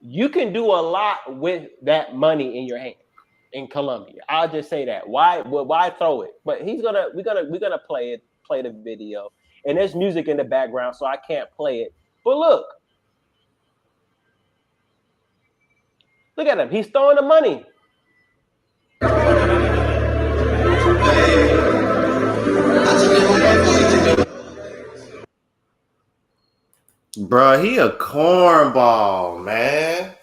[SPEAKER 3] you can do a lot with that money in your hand in Colombia. I'll just say that. Why throw it? But we're gonna play the video. And there's music in the background, so I can't play it. But look at him. He's throwing the money.
[SPEAKER 1] Bruh, he a cornball, man.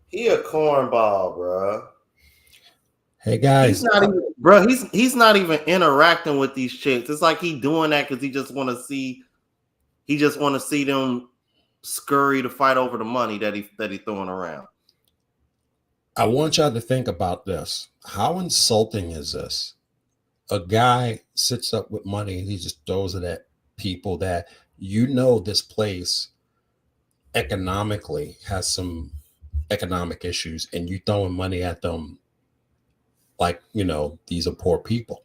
[SPEAKER 1] He a cornball, bruh.
[SPEAKER 2] Hey guys,
[SPEAKER 1] he's not even interacting with these chicks. It's like he doing that because he just want to see them scurry to fight over the money that he throwing around.
[SPEAKER 2] I want y'all to think about this. How insulting is this? A guy sits up with money and he just throws it at people that this place economically has some economic issues, and you throwing money at them like, these are poor people.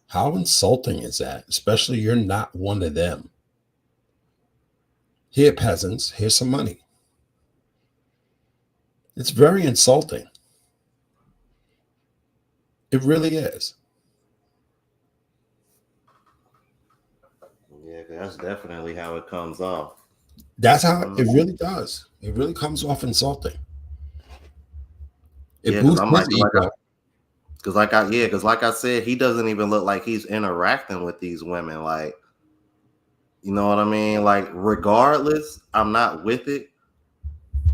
[SPEAKER 2] How insulting is that? Especially you're not one of them. Here, peasants, here's some money. It's very insulting. It really is.
[SPEAKER 1] Yeah, that's definitely how it comes off.
[SPEAKER 2] That's how it really does. It really comes off insulting. It boosts his ego.
[SPEAKER 1] Because like I said, he doesn't even look like he's interacting with these women. Like, you know what I mean? Like, regardless, I'm not with it.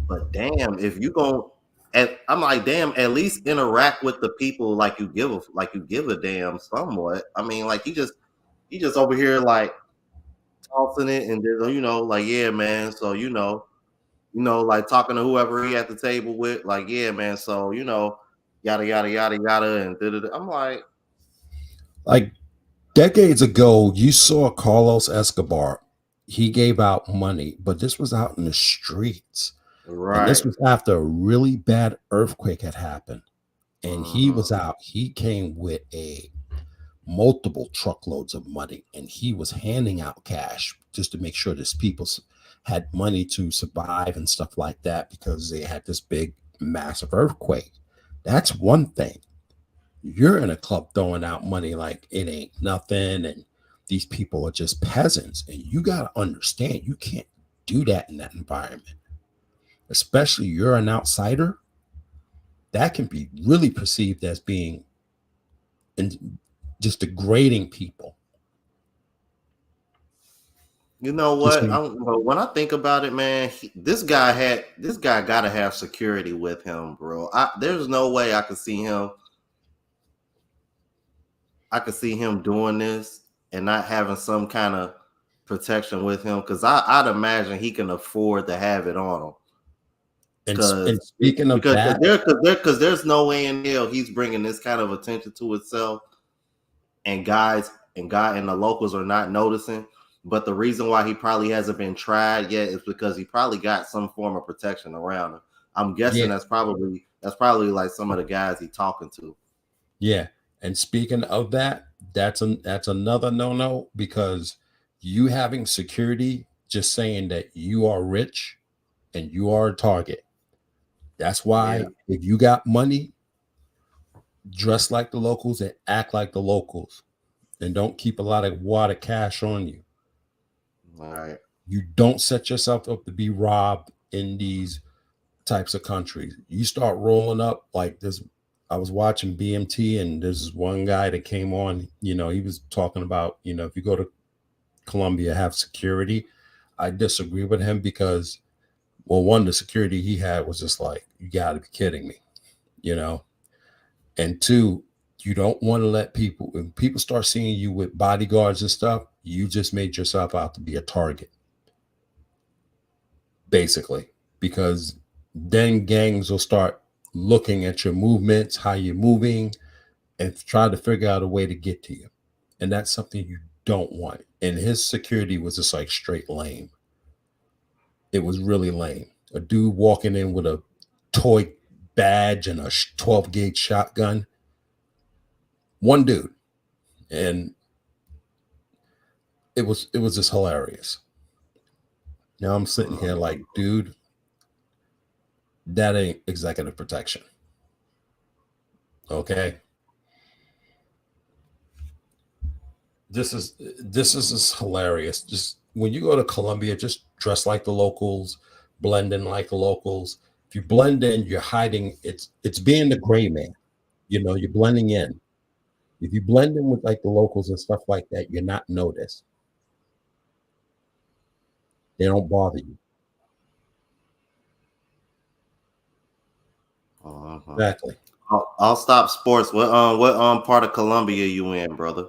[SPEAKER 1] But damn, if you I'm like, damn, at least interact with the people like you give a damn somewhat. I mean, like he just over here like tossing it and like, yeah, man. So like talking to whoever he at the table with, like, yeah, man. So yada yada yada yada, and da-da-da. I'm
[SPEAKER 2] like decades ago, you saw Carlos Escobar. He gave out money, but this was out in the streets.
[SPEAKER 1] Right.
[SPEAKER 2] And this was after a really bad earthquake had happened. And he was out. He came with multiple truckloads of money, and he was handing out cash just to make sure these people had money to survive and stuff like that, because they had this big, massive earthquake. That's one thing. You're in a club throwing out money like it ain't nothing, and these people are just peasants. And you got to understand, you can't do that in that environment. Especially you're an outsider. that can be really perceived as being and just degrading people.
[SPEAKER 1] You know
[SPEAKER 2] Just
[SPEAKER 1] what? When I think about it, man, this guy got to have security with him, bro. There's no way I could see him. I could see him doing this and not having some kind of protection with him because I'd imagine he can afford to have it on him.
[SPEAKER 2] and speaking of that,
[SPEAKER 1] Because there's no way in hell he's bringing this kind of attention to itself, and the locals are not noticing. But the reason why he probably hasn't been tried yet is because he probably got some form of protection around him. I'm guessing
[SPEAKER 2] yeah,
[SPEAKER 1] that's probably like some of the guys he talking to.
[SPEAKER 2] yeah. And speaking of that, that's another no-no because you having security just saying that you are rich and you are a target. That's
[SPEAKER 1] Yeah,
[SPEAKER 2] why if you got money, dress like the locals and act like the locals and don't keep a lot of water cash on you.
[SPEAKER 1] all right.
[SPEAKER 2] You don't set yourself up to be robbed in these types of countries. You start rolling up like this. I was watching BMT and there's one guy that came on, he was talking about, if you go to Colombia, have security. I disagree with him because, well, one, the security he had was just like, you got to be kidding me, you know? And two, you don't want to let people, when people start seeing you with bodyguards and stuff, you just made yourself out to be a target, basically, because then gangs will start looking at your movements, how you're moving, and try to figure out a way to get to you. And that's something you don't want. And his security was just like straight lame. It was really lame. A dude walking in with a toy badge and a 12 gauge shotgun. One dude. And it was just hilarious. Now I'm sitting here like, dude, that ain't executive protection. Okay. This is just hilarious. Just when you go to Colombia, just dress like the locals, blend in like the locals. If you blend in, you're hiding. It's being the gray man. You're blending in. If you blend in with like the locals and stuff like that, you're not noticed. They don't bother you.
[SPEAKER 1] Uh-huh.
[SPEAKER 2] Exactly.
[SPEAKER 1] I'll stop sports. What part of Colombia you in, brother?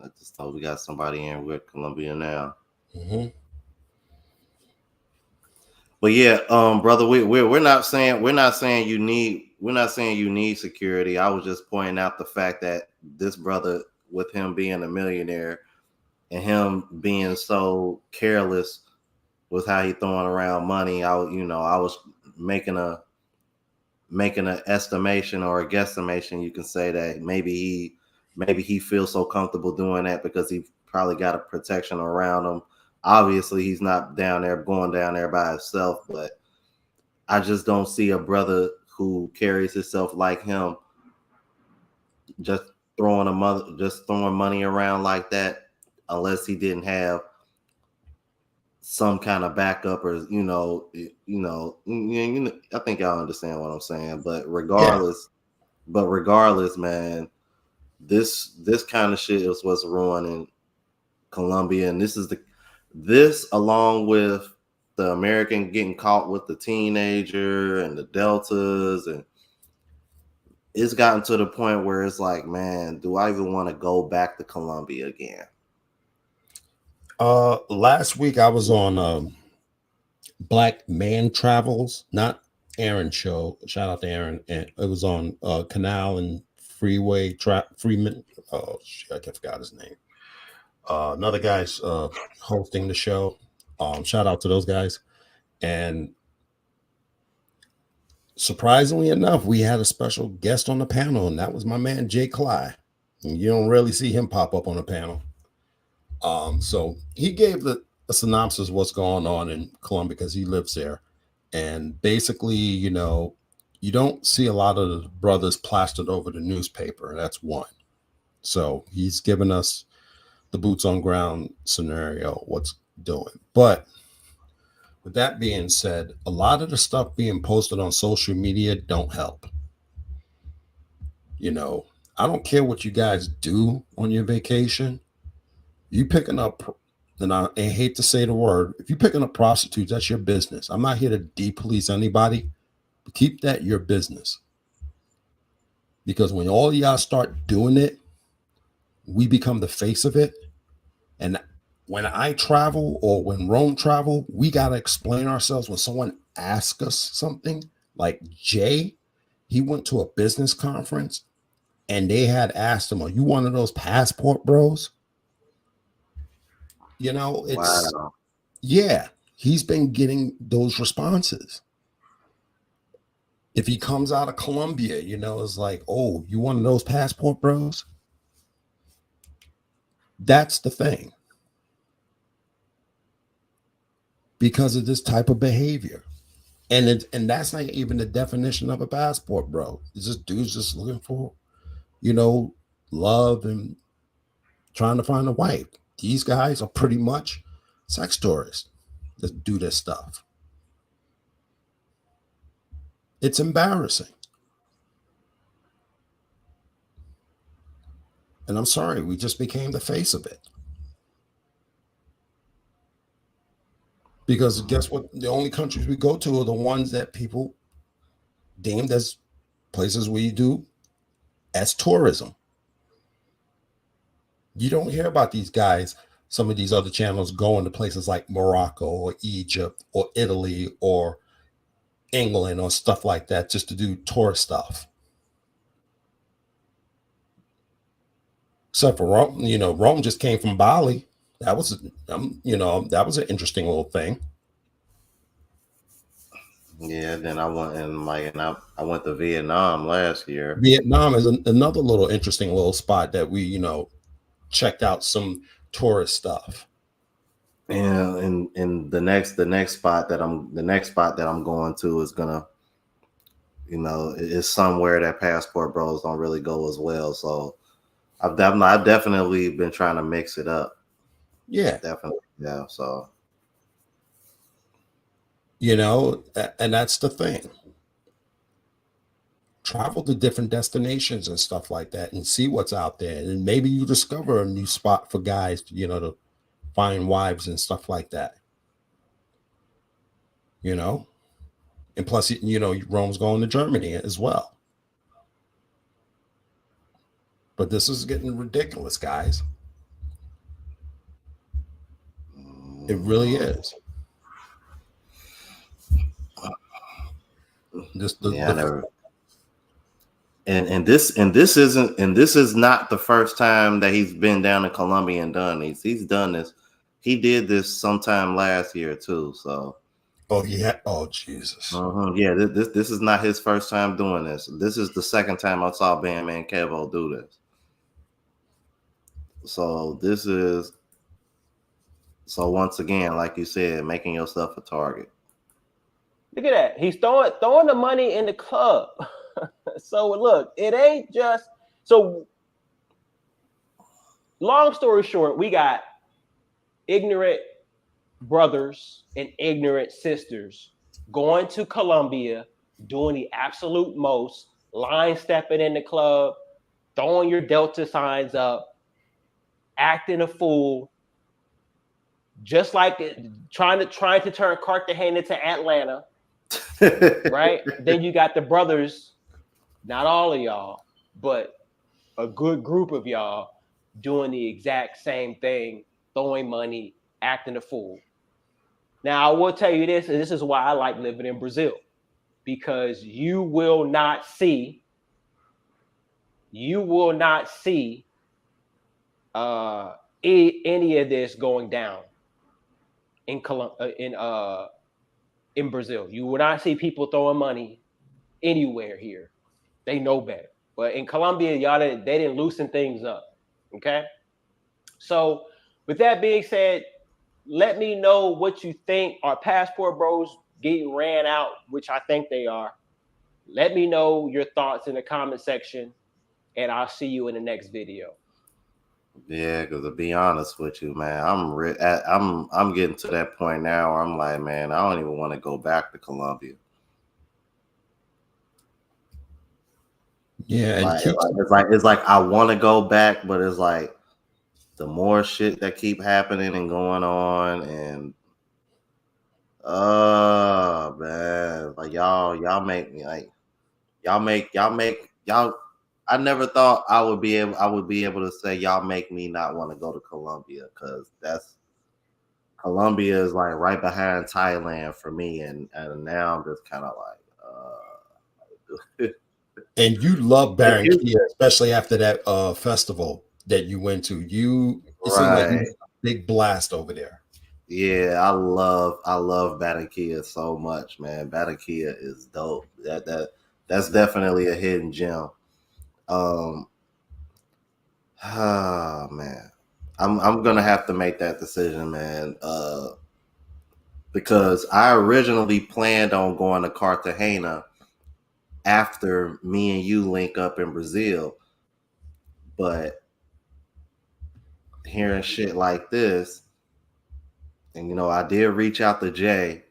[SPEAKER 1] I just thought we got somebody in with Colombia now.
[SPEAKER 2] Mm-hmm.
[SPEAKER 1] But yeah, brother, we're not saying you need security. I was just pointing out the fact that this brother, with him being a millionaire and him being so careless with how he throwing around money, I was making a making an estimation or a guesstimation. You can say that maybe he feels so comfortable doing that because he probably got a protection around him. Obviously, he's not going down there by himself, but I just don't see a brother who carries himself like him just just throwing money around like that, unless he didn't have some kind of backup or I think y'all understand what I'm saying.
[SPEAKER 2] Yeah.
[SPEAKER 1] But regardless, man, this kind of shit is what's ruining Colombia, and this along with the American getting caught with the teenager and the deltas, and it's gotten to the point where it's like, man, do I even want to go back to Colombia again?
[SPEAKER 2] Last week I was on Black Man Travels, not Aaron show. Shout out to Aaron, and it was on Canal and Freeman. Oh shit, I forgot his name. Another guy's hosting the show. Shout out to those guys. And surprisingly enough, we had a special guest on the panel, and that was my man Jay Cly. And you don't really see him pop up on a panel. So he gave a synopsis of what's going on in Colombia because he lives there. And basically, you don't see a lot of the brothers plastered over the newspaper. That's one. So he's given us the boots on ground scenario, what's doing. But With that being said, a lot of the stuff being posted on social media don't help. You know, I don't care what you guys do on your vacation. You picking up, and I hate to say the word, if you picking up prostitutes, that's your business. I'm not here to de-police anybody, but keep that your business. Because when all y'all start doing it, we become the face of it. And when I travel or when Rome travel, we gotta explain ourselves. When someone asks us something, like Jay, he went to a business conference and they had asked him, "Are you one of those passport bros?" You know, it's
[SPEAKER 1] Wow.
[SPEAKER 2] yeah, he's been getting those responses. If he comes out of Colombia, you know, it's like, "Oh, you one of those passport bros?" That's the thing. Because of this type of behavior. And that's not even the definition of a passport, bro. It's just dudes just looking for, you know, love and trying to find a wife. These guys are pretty much sex tourists that do this stuff. It's embarrassing. And I'm sorry, we just became the face of it. Because guess what? The only countries we go to are the ones that people deemed as places where you do as tourism. You don't hear about these guys, some of these other channels going to places like Morocco or Egypt or Italy or England or stuff like that just to do tourist stuff. Except for Rome, you know, Rome just came from Bali. That was, you know, that was an interesting little thing.
[SPEAKER 1] Yeah, then I went to Vietnam last year.
[SPEAKER 2] Vietnam is another little interesting little spot that we, you know, checked out some tourist stuff.
[SPEAKER 1] Yeah, and the next spot that I'm going to is gonna, is somewhere that passport bros don't really go as well. So I've definitely been trying to mix it up.
[SPEAKER 2] Yeah,
[SPEAKER 1] Definitely, yeah. So
[SPEAKER 2] you know, and that's the thing. Travel to different destinations and stuff like that and see what's out there. And maybe you discover a new spot for guys, you know, to find wives and stuff like that, you know? And plus, you know, Rome's going to Germany as well. But this is getting ridiculous, guys. It really
[SPEAKER 1] mm,
[SPEAKER 2] is. This
[SPEAKER 1] yeah, I
[SPEAKER 2] the
[SPEAKER 1] never. And this is not the first time that he's been down to Colombia and done these. He's done this. He did this sometime last year too. So
[SPEAKER 2] oh yeah, oh Jesus.
[SPEAKER 1] yeah, this is not his first time doing this. This is the second time I saw Bandman Kevo do this. So this is so once again, like you said, making yourself a target.
[SPEAKER 3] Look at that. He's throwing the money in the club. So look, it ain't just so. Long story short, we got ignorant brothers and ignorant sisters going to Colombia, doing the absolute most, line stepping in the club, throwing your Delta signs up, acting a fool, just like trying to turn Cartagena to Atlanta, right? Then you got the brothers, not all of y'all, but a good group of y'all doing the exact same thing, throwing money, acting a fool. Now, I will tell you this, and this is why I like living in Brazil, because you will not see any of this going down in in Brazil. You will not see people throwing money anywhere here. They know better. But in Colombia, they didn't loosen things up. Okay. So with that being said, let me know what you think. Are passport bros getting ran out, which I think they are? Let me know your thoughts in the comment section, and I'll see you in the next video.
[SPEAKER 1] Yeah, because to be honest with you, man, I'm getting to that point now where I'm like, man, I don't even want to go back to Colombia.
[SPEAKER 2] Yeah, and
[SPEAKER 1] Like,
[SPEAKER 2] keep
[SPEAKER 1] it's like I want to go back, but it's like the more shit that keep happening and going on, and man, like y'all make me like y'all. I never thought I would be able to say y'all make me not want to go to Colombia because that's Colombia is like right behind Thailand for me, and now I'm just kind of like,
[SPEAKER 2] and you love
[SPEAKER 1] if you
[SPEAKER 2] Barranquilla, especially after that festival that you went to. It seemed like you
[SPEAKER 1] right,
[SPEAKER 2] had a big blast over there.
[SPEAKER 1] yeah, I love Barranquilla so much, man. Barranquilla is dope. That's definitely a hidden gem. Um, man, I'm gonna have to make that decision, man. Because I originally planned on going to Cartagena after me and you link up in Brazil, but hearing shit like this, and I did reach out to Jay.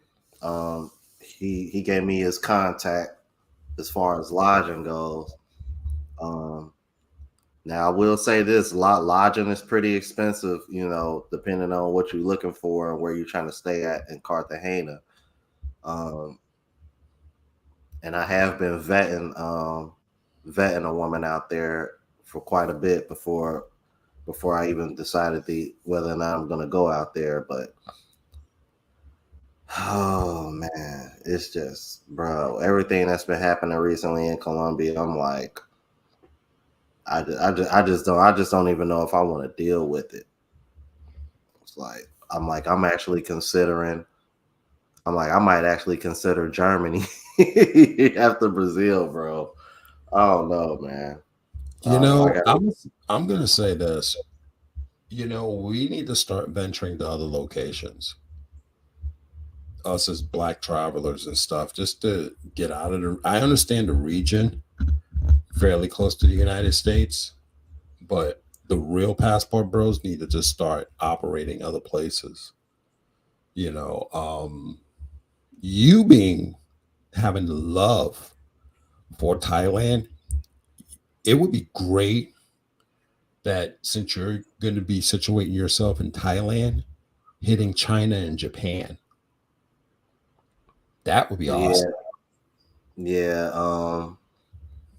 [SPEAKER 1] He gave me his contact as far as lodging goes. Um, Now I will say this: lodging is pretty expensive, depending on what you're looking for and where you're trying to stay at in Cartagena. Um, and I have been vetting a woman out there for quite a bit before I even decided whether or not I'm gonna go out there. But oh man, it's just, bro, everything that's been happening recently in Colombia. I'm like, I just don't even know if I want to deal with it. It's like I'm like I'm actually considering. I'm like I might actually consider Germany after Brazil, bro. I don't know, man. I
[SPEAKER 2] You
[SPEAKER 1] don't know. I
[SPEAKER 2] know,
[SPEAKER 1] got
[SPEAKER 2] I'm gonna say this. We need to start venturing to other locations. Us as black travelers and stuff, just to get out of the. I understand the region fairly close to the United States, but the real passport bros need to just start operating other places. You know, you being having love for Thailand, it would be great that since you're going to be situating yourself in Thailand, hitting China and Japan, that would be
[SPEAKER 1] yeah,
[SPEAKER 2] awesome.
[SPEAKER 1] yeah.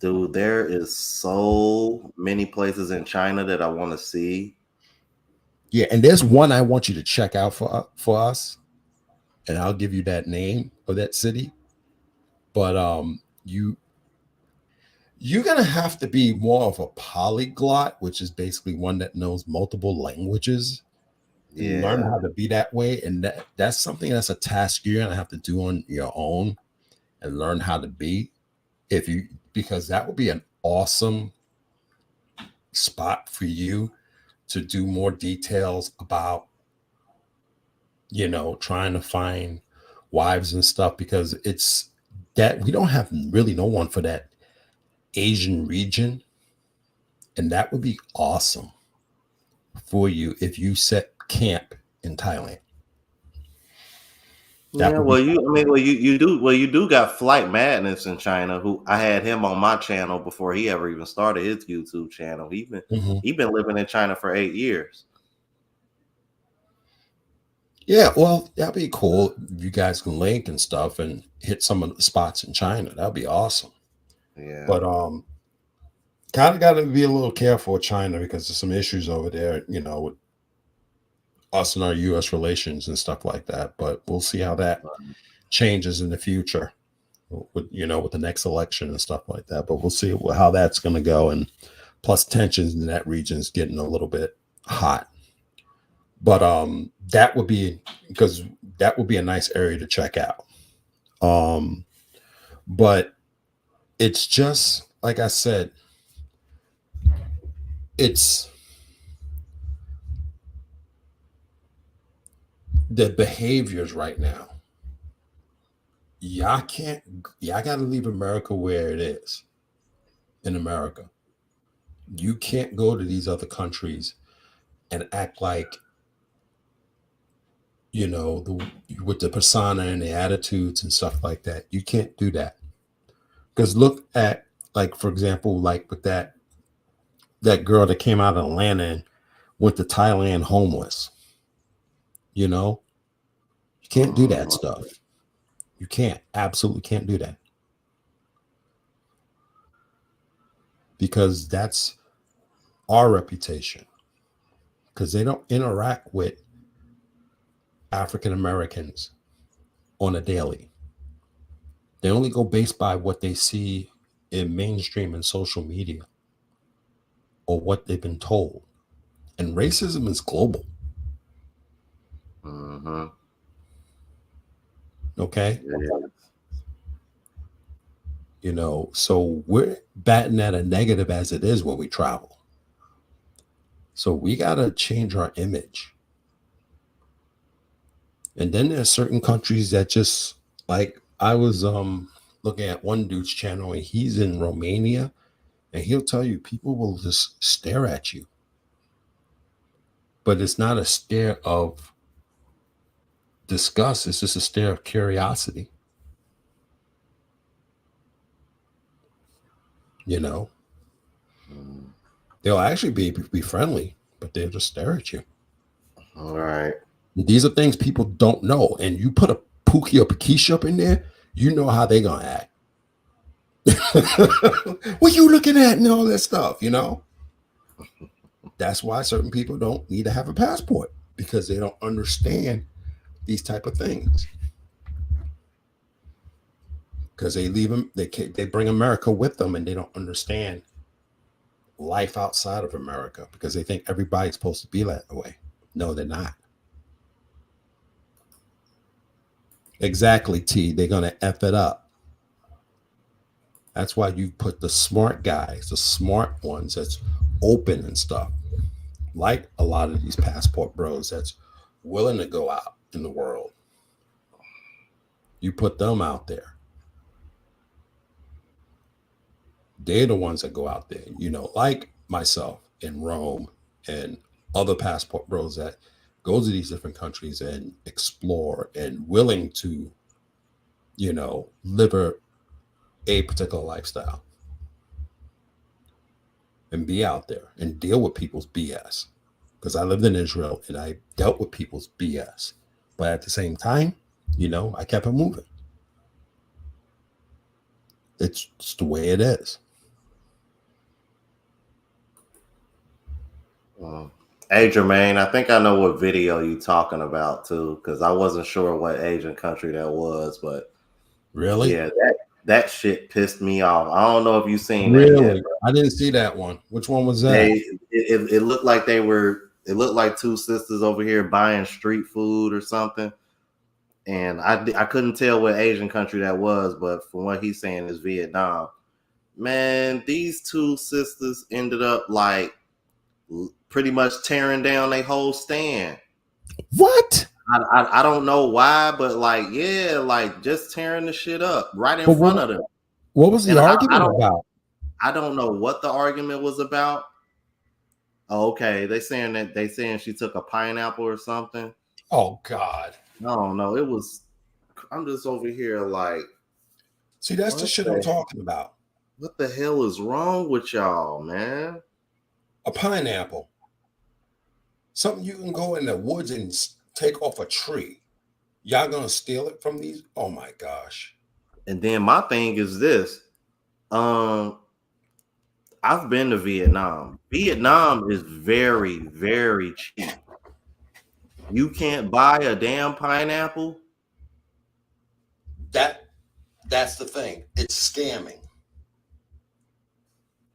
[SPEAKER 1] Dude, there is so many places in China that I want to see.
[SPEAKER 2] Yeah, and there's one I want you to check out for us, and I'll give you that name of that city. But you're gonna have to be more of a polyglot, which is basically one that knows multiple languages and learn
[SPEAKER 1] Yeah,
[SPEAKER 2] how to be that way. And that's something that's a task you're gonna have to do on your own and learn how to be. If you Because that would be an awesome spot for you to do more details about, trying to find wives and stuff, because it's that we don't have really no one for that Asian region. And that would be awesome for you if you set camp in Thailand. That
[SPEAKER 1] yeah.
[SPEAKER 2] would be
[SPEAKER 1] You do got Flight Madness in China. Who I had him on my channel before he ever even started his YouTube channel.
[SPEAKER 2] Mhm.
[SPEAKER 1] He been living in China for 8 years.
[SPEAKER 2] Yeah, well, that'd be cool. You guys can link and stuff and hit some of the spots in China. That'd be awesome.
[SPEAKER 1] Yeah,
[SPEAKER 2] But kind of got to be a little careful with China because there's some issues over there, with us and our U.S. relations and stuff like that. But we'll see how that changes in the future with the next election and stuff like that. But we'll see how that's going to go. And plus, tensions in that region is getting a little bit hot. But that would be because that would be a nice area to check out. Um, but it's just like I said, it's the behaviors right now. Y'all got to leave America where it is in America. You can't go to these other countries and act like, with the persona and the attitudes and stuff like that. You can't do that. Because look at, like, for example, like with that girl that came out of Atlanta and went to Thailand homeless. You can't do that stuff. You can't, absolutely can't do that. Because that's our reputation. Because they don't interact with African Americans on a daily. They only go based by what they see in mainstream and social media or what they've been told. And racism is global.
[SPEAKER 1] Mm-hmm.
[SPEAKER 2] Okay.
[SPEAKER 1] Yeah.
[SPEAKER 2] So we're batting at a negative as it is when we travel. So we got to change our image. And then there's certain countries that just, like, I was looking at one dude's channel and he's in Romania, and he'll tell you people will just stare at you. But it's not a stare of disgust, it's just a stare of curiosity. They'll actually be friendly, but they'll just stare at you.
[SPEAKER 1] All right.
[SPEAKER 2] These are things people don't know. And you put a Pookie or Pookeisha up in there, you know how they're going to act. What you looking at and all that stuff, That's why certain people don't need to have a passport, because they don't understand these type of things. Because they leave them, they bring America with them, and they don't understand life outside of America because they think everybody's supposed to be that way. No, they're not. Exactly, T. They're going to F it up. That's why you put the smart guys, the smart ones that's open and stuff, like a lot of these passport bros that's willing to go out in the world. You put them out there. They're the ones that go out there, like myself in Rome and other passport bros that go to these different countries and explore and willing to, live a particular lifestyle and be out there and deal with people's BS. Because I lived in Israel and I dealt with people's BS. But at the same time, I kept it moving. It's just the way it is.
[SPEAKER 1] Hey, Jermaine, I think I know what video you talking about too, because I wasn't sure what Asian country that was, but
[SPEAKER 2] really,
[SPEAKER 1] yeah, that shit pissed me off. I don't know if you seen
[SPEAKER 2] really?
[SPEAKER 1] that yet.
[SPEAKER 2] I didn't see that one. Which one was that?
[SPEAKER 1] It looked like they were. It looked like two sisters over here buying street food or something, and I couldn't tell what Asian country that was, but from what he's saying is Vietnam. Man, these two sisters ended up like pretty much tearing down their whole stand.
[SPEAKER 2] What?
[SPEAKER 1] I don't know why, but like, yeah, like just tearing the shit up right in front of them.
[SPEAKER 2] What was the argument about?
[SPEAKER 1] I don't know what the argument was about. Oh, okay, they saying she took a pineapple or something.
[SPEAKER 2] Oh God.
[SPEAKER 1] No, it was. I'm just over here like.
[SPEAKER 2] See, that's the shit I'm talking about.
[SPEAKER 1] What the hell is wrong with y'all, man?
[SPEAKER 2] A pineapple. Something you can go in the woods and take off a tree. Y'all gonna steal it from these? Oh my gosh.
[SPEAKER 1] And then my thing is this. I've been to Vietnam. Vietnam is very, very cheap. You can't buy a damn pineapple.
[SPEAKER 2] That's the thing. It's scamming.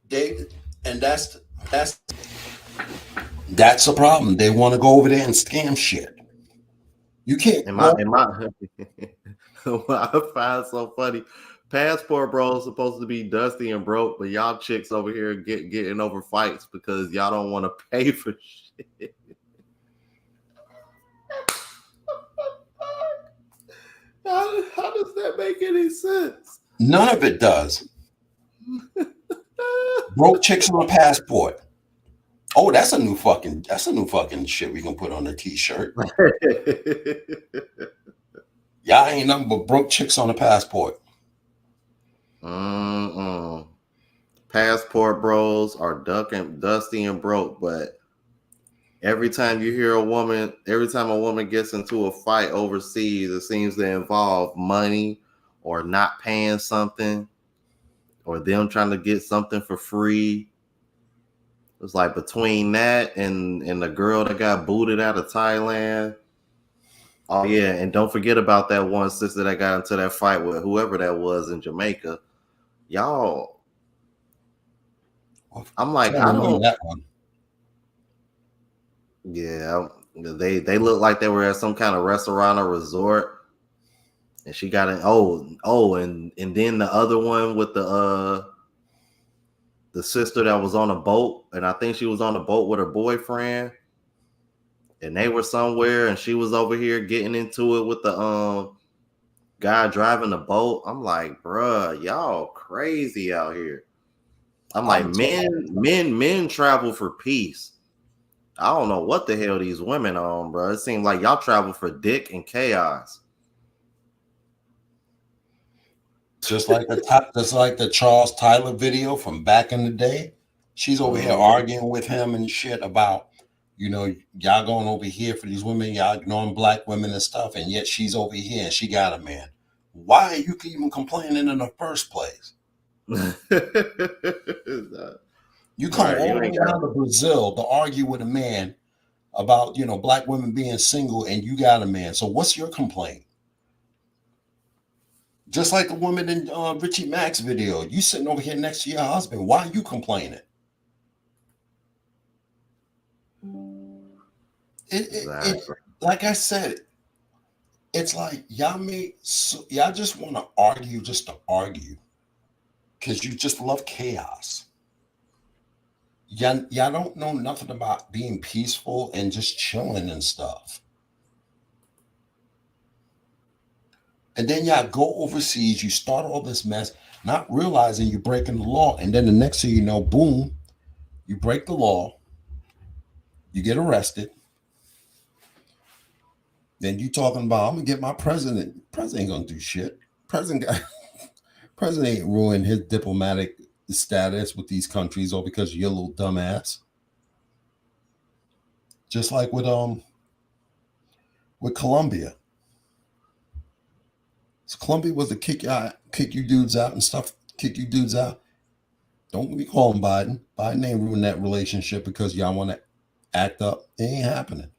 [SPEAKER 2] That's the problem. They want to go over there and scam shit. You can't.
[SPEAKER 1] What I find so funny, passport bros supposed to be dusty and broke, but y'all chicks over here getting over fights because y'all don't want to pay for shit. How does that make any sense?
[SPEAKER 2] None of it does. Broke chicks on a passport. Oh, that's a new fucking shit we can put on a t-shirt. Y'all ain't nothing but broke chicks on a passport.
[SPEAKER 1] Mm-mm. Passport bros are dusty and broke, but every time a woman gets into a fight overseas, it seems to involve money or not paying something or them trying to get something for free. It's like between that and the girl that got booted out of Thailand. Oh yeah, and don't forget about that one sister that got into that fight with whoever that was in Jamaica. Y'all, I'm like,
[SPEAKER 2] I
[SPEAKER 1] I
[SPEAKER 2] remember
[SPEAKER 1] don't.
[SPEAKER 2] that one.
[SPEAKER 1] Yeah, they look like they were at some kind of restaurant or resort, and she got an and then the other one with the sister that was on a boat, and I think she was on a boat with her boyfriend, and they were somewhere, and she was over here getting into it with the guy driving the boat. I'm like, bruh, y'all crazy out here. I'm like,
[SPEAKER 2] I'm telling
[SPEAKER 1] men travel for peace. I don't know what the hell these women on, bro. It seems like y'all travel for dick and chaos.
[SPEAKER 2] just like the Charles Tyler video from back in the day. She's over here
[SPEAKER 1] Mm-hmm.
[SPEAKER 2] arguing with him and shit about, y'all going over here for these women, y'all ignoring black women and stuff, and yet she's over here and she got a man. Why are you even complaining in the first place? You come
[SPEAKER 1] Right,
[SPEAKER 2] all
[SPEAKER 1] you
[SPEAKER 2] the
[SPEAKER 1] ain't
[SPEAKER 2] way
[SPEAKER 1] got.
[SPEAKER 2] down to Brazil to argue with a man about, black women being single and you got a man. So what's your complaint? Just like the woman in Richie Mac's video, you sitting over here next to your husband. Why are you complaining? It
[SPEAKER 1] Exactly.
[SPEAKER 2] like I said, it's like y'all just want to argue just to argue because you just love chaos. Y'all don't know nothing about being peaceful and just chilling and stuff. And then y'all go overseas, you start all this mess, not realizing you're breaking the law. And then the next thing you know, boom, you break the law, you get arrested. Then you talking about I'm gonna get my president. President ain't gonna do shit. President got, president ain't ruined his diplomatic status with these countries all because of your little dumbass. Just like with Colombia. So Colombia was to kick you dudes out and stuff, kick you dudes out. Don't be calling Biden. Biden ain't ruined that relationship because y'all want to act up. It ain't happening.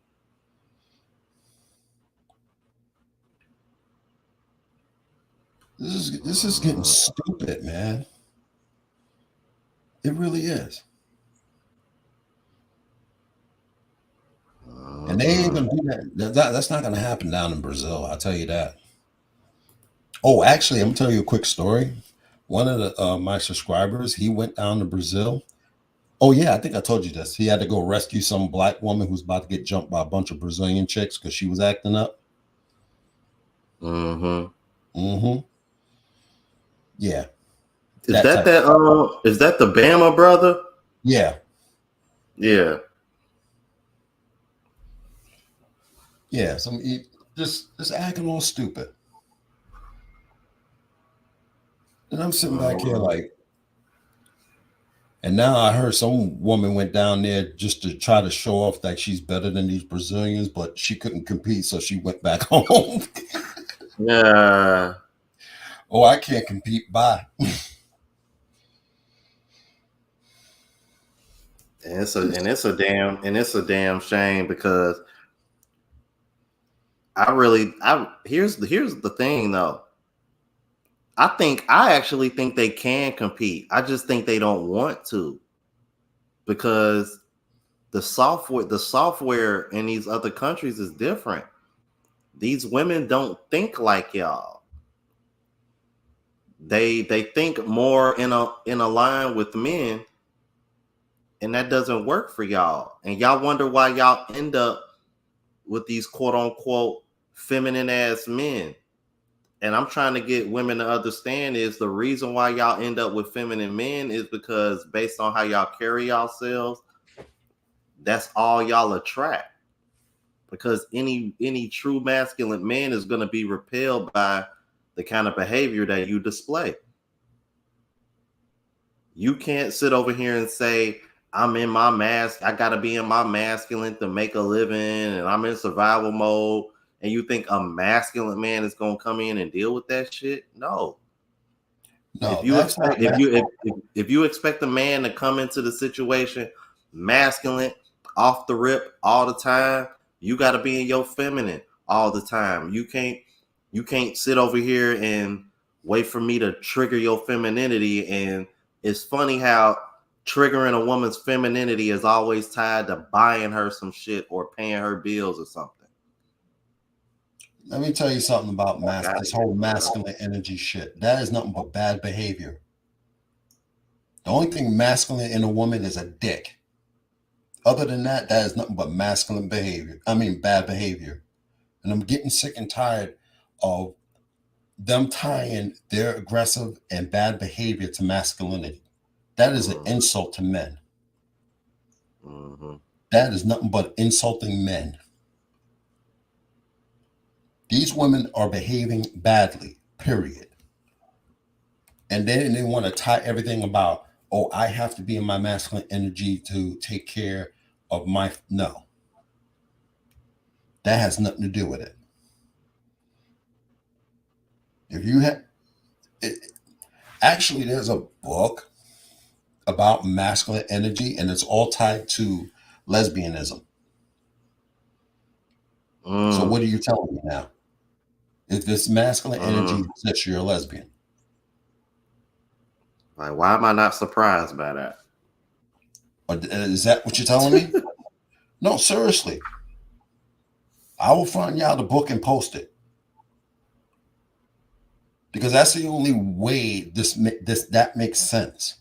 [SPEAKER 2] This is getting stupid, man. It really is. And they ain't gonna do that. That's not gonna happen down in Brazil. I'll tell you that. Oh, actually, I'm gonna tell you a quick story. One of my subscribers, he went down to Brazil. Oh yeah, I think I told you this. He had to go rescue some black woman who's about to get jumped by a bunch of Brazilian chicks because she was acting up.
[SPEAKER 1] Mm-hmm.
[SPEAKER 2] Mm-hmm. Yeah,
[SPEAKER 1] Is
[SPEAKER 2] that
[SPEAKER 1] that
[SPEAKER 2] type.
[SPEAKER 1] that is that the Bama brother?
[SPEAKER 2] Yeah,
[SPEAKER 1] Yeah.
[SPEAKER 2] yeah. Just acting all stupid. And I'm sitting back here
[SPEAKER 1] Mm-hmm.
[SPEAKER 2] like, and now I heard some woman went down there just to try to show off that she's better than these Brazilians, but she couldn't compete, so she went back home.
[SPEAKER 1] Yeah.
[SPEAKER 2] Oh, I can't compete. Bye.
[SPEAKER 1] It's a damn shame because I here's the thing though. I actually think they can compete. I just think they don't want to because the software in these other countries is different. These women don't think like y'all. They think more in a line with men, and that doesn't work for y'all. And y'all wonder why y'all end up with these quote unquote feminine ass men. And I'm trying to get women to understand is the reason why y'all end up with feminine men is because based on how y'all carry yourselves, that's all y'all attract. Because any true masculine man is going to be repelled by the kind of behavior that you display. You can't sit over here and say, I'm in my mask. I got to be in my masculine to make a living and I'm in survival mode. And you think a masculine man is going to come in and deal with that shit? No.
[SPEAKER 2] No,
[SPEAKER 1] If you expect if you expect a man to come into the situation masculine, off the rip all the time, you got to be in your feminine all the time. You can't sit over here and wait for me to trigger your femininity. And it's funny how triggering a woman's femininity is always tied to buying her some shit or paying her bills or something.
[SPEAKER 2] Let me tell you something about this whole masculine energy shit. That is nothing but bad behavior. The only thing masculine in a woman is a dick. Other than that, that is nothing but masculine behavior. I mean, bad behavior. And I'm getting sick and tired of them tying their aggressive and bad behavior to masculinity. That is an insult to men.
[SPEAKER 1] Mm-hmm.
[SPEAKER 2] That is nothing but insulting men. These women are behaving badly, period. And then they want to tie everything about, oh, I have to be in my masculine energy to take care of my... No. That has nothing to do with it. If you have... Actually, there's a book about masculine energy, and it's all tied to lesbianism. So what are you telling me now? If this masculine energy says you're a lesbian.
[SPEAKER 1] Like, why am I not surprised by that?
[SPEAKER 2] Is that what you're telling me? No, seriously. I will find y'all the book and post it. Because that's the only way that makes sense.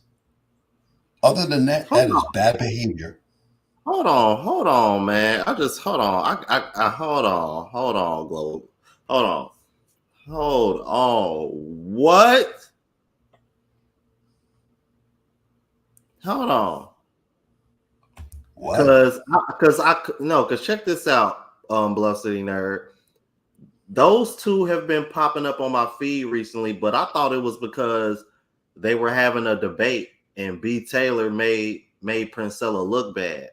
[SPEAKER 2] Other than that, that is bad behavior.
[SPEAKER 1] Hold on, man. I hold on, Globe. Hold on. What? Hold on.
[SPEAKER 2] What?
[SPEAKER 1] Because check this out, Bluff City Nerd. Those two have been popping up on my feed recently, but I thought it was because they were having a debate and B. Taylor made Princella look bad.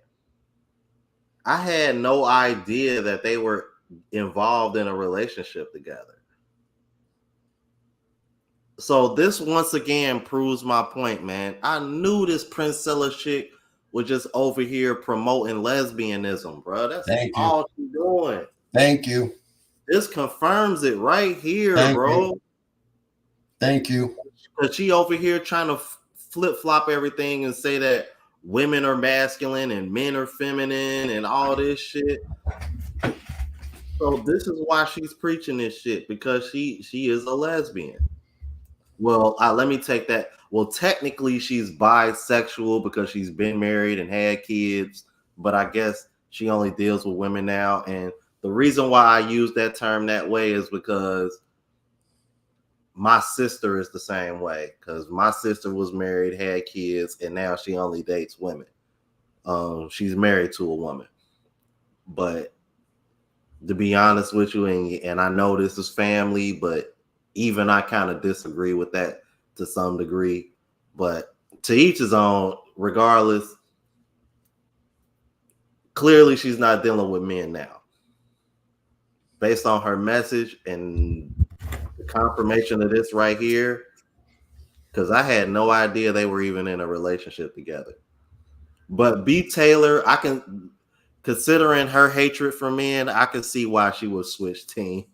[SPEAKER 1] I had no idea that they were involved in a relationship together. So this once again proves my point, man. I knew this Princella chick was just over here promoting lesbianism, bro. That's all she's doing.
[SPEAKER 2] Thank you.
[SPEAKER 1] This confirms it right here, bro.
[SPEAKER 2] Thank you.
[SPEAKER 1] Because she over here trying to flip-flop everything and say that women are masculine and men are feminine and all this shit. So this is why she's preaching this shit, because she is a lesbian. Well, let me take that. Well, technically she's bisexual because she's been married and had kids, but I guess she only deals with women now. And the reason why I use that term that way is because my sister is the same way, because my sister was married, had kids, and now she only dates women. She's married to a woman. But to be honest with you, and I know this is family, but even I kind of disagree with that to some degree. But to each his own, regardless, clearly she's not dealing with men now. Based on her message and the confirmation of this right here, because I had no idea they were even in a relationship together. But B. Taylor, considering her hatred for men, I can see why she would switch teams.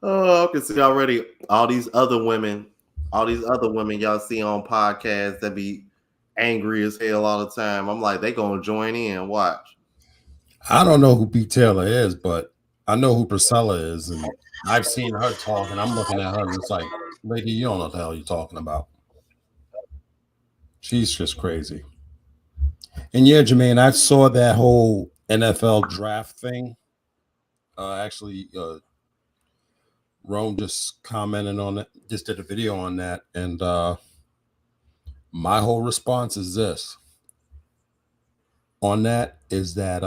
[SPEAKER 1] Oh, I can see already all these other women y'all see on podcasts that be angry as hell all the time. I'm like, they gonna join in. Watch.
[SPEAKER 2] I don't know who B. Taylor is, but I know who Priscilla is, and I've seen her talk, and I'm looking at her, and it's like, lady, you don't know what the hell you're talking about. She's just crazy. And yeah, Jermaine, I saw that whole NFL draft thing. Rome just commented on it, just did a video on that, and my whole response is this on that is that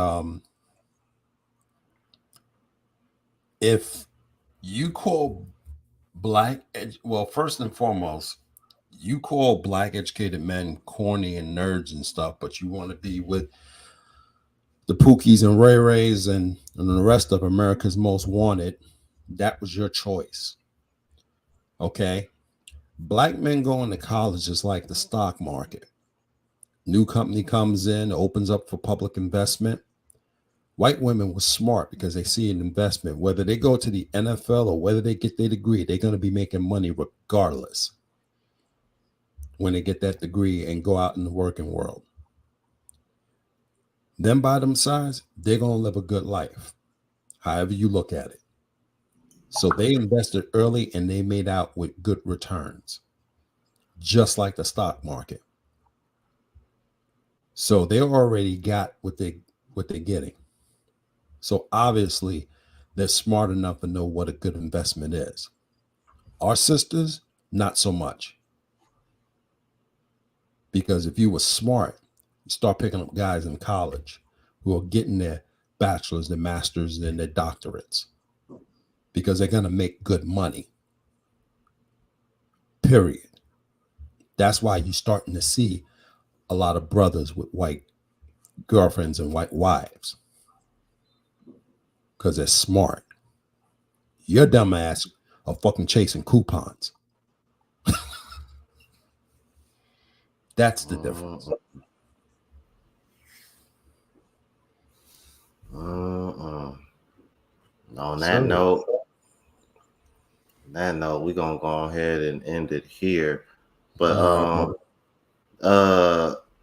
[SPEAKER 2] if you call well, first and foremost, you call black educated men corny and nerds and stuff, but you want to be with the Pookies and Ray Rays and the rest of America's most wanted, that was your choice. Okay. Black men going to college is like the stock market. New company comes in, opens up for public investment. White women were smart because they see an investment. Whether they go to the NFL or whether they get their degree, they're going to be making money regardless when they get that degree and go out in the working world. Them by themselves, they're going to live a good life, however you look at it. So they invested early and they made out with good returns, just like the stock market. So they already got what they're getting. So obviously they're smart enough to know what a good investment is. Our sisters, not so much. Because if you were smart, you start picking up guys in college who are getting their bachelors, their masters, and their doctorates because they're going to make good money. Period. That's why you're starting to see a lot of brothers with white girlfriends and white wives because they're smart. Your dumb ass are fucking chasing coupons. That's the difference.
[SPEAKER 1] On
[SPEAKER 2] Sir.
[SPEAKER 1] that note, we're gonna go ahead and end it here. But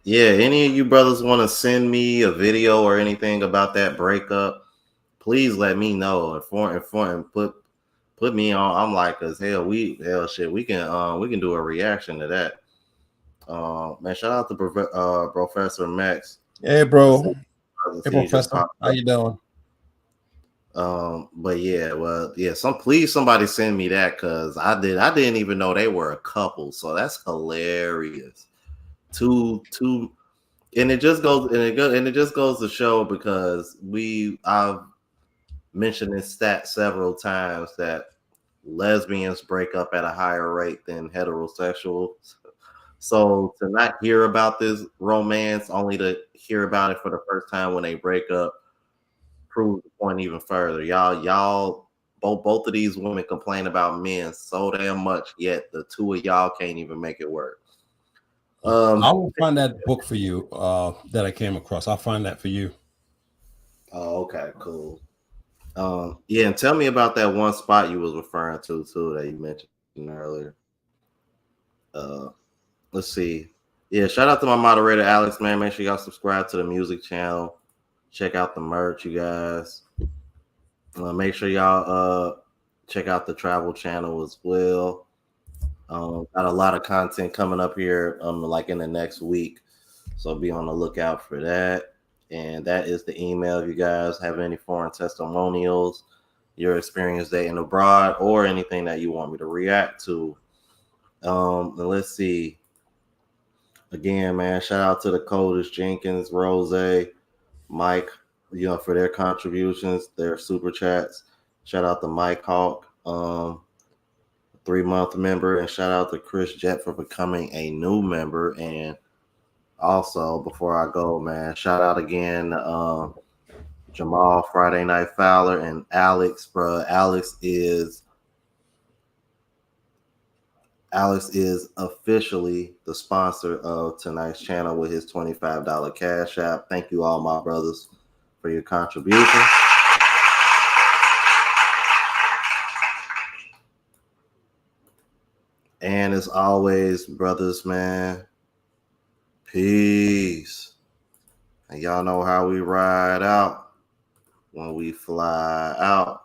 [SPEAKER 1] yeah, any of you brothers want to send me a video or anything about that breakup, please let me know. And put me on. I'm like, cause hell shit, we can do a reaction to that. Man, shout out to Professor Max.
[SPEAKER 2] Hey, bro. Hey,
[SPEAKER 1] He just
[SPEAKER 2] Professor. How you doing?
[SPEAKER 1] But yeah, well, yeah. Please somebody send me that because I didn't even know they were a couple. So that's hilarious. Two, and it just goes to show because I've mentioned this stat several times that lesbians break up at a higher rate than heterosexuals. So to not hear about this romance, only to hear about it for the first time when they break up, proves the point even further. Y'all, both of these women complain about men so damn much, yet the two of y'all can't even make it work.
[SPEAKER 2] I will find that book for you that I came across. I'll find that for you.
[SPEAKER 1] Oh, okay, cool. Yeah, and tell me about that one spot you was referring to too that you mentioned earlier. Let's see. Yeah, shout out to my moderator Alex, man. Make sure y'all subscribe to the music channel. Check out the merch, you guys. Make sure y'all check out the travel channel as well. Got a lot of content coming up here, like in the next week. So be on the lookout for that. And that is the email. If you guys have any foreign testimonials, your experience dating abroad, or anything that you want me to react to. And let's see. Again, man, shout out to the Coders, Jenkins, Rose, Mike, for their contributions, their super chats. Shout out to Mike Hawk, 3-month member, and shout out to Chris Jett for becoming a new member. And also, before I go, man, shout out again Jamal, Friday Night Fowler, and Alex, bro. Alex is officially the sponsor of tonight's channel with his $25 Cash App. Thank you all, my brothers, for your contribution. And as always, brothers, man, peace. And y'all know how we ride out when we fly out.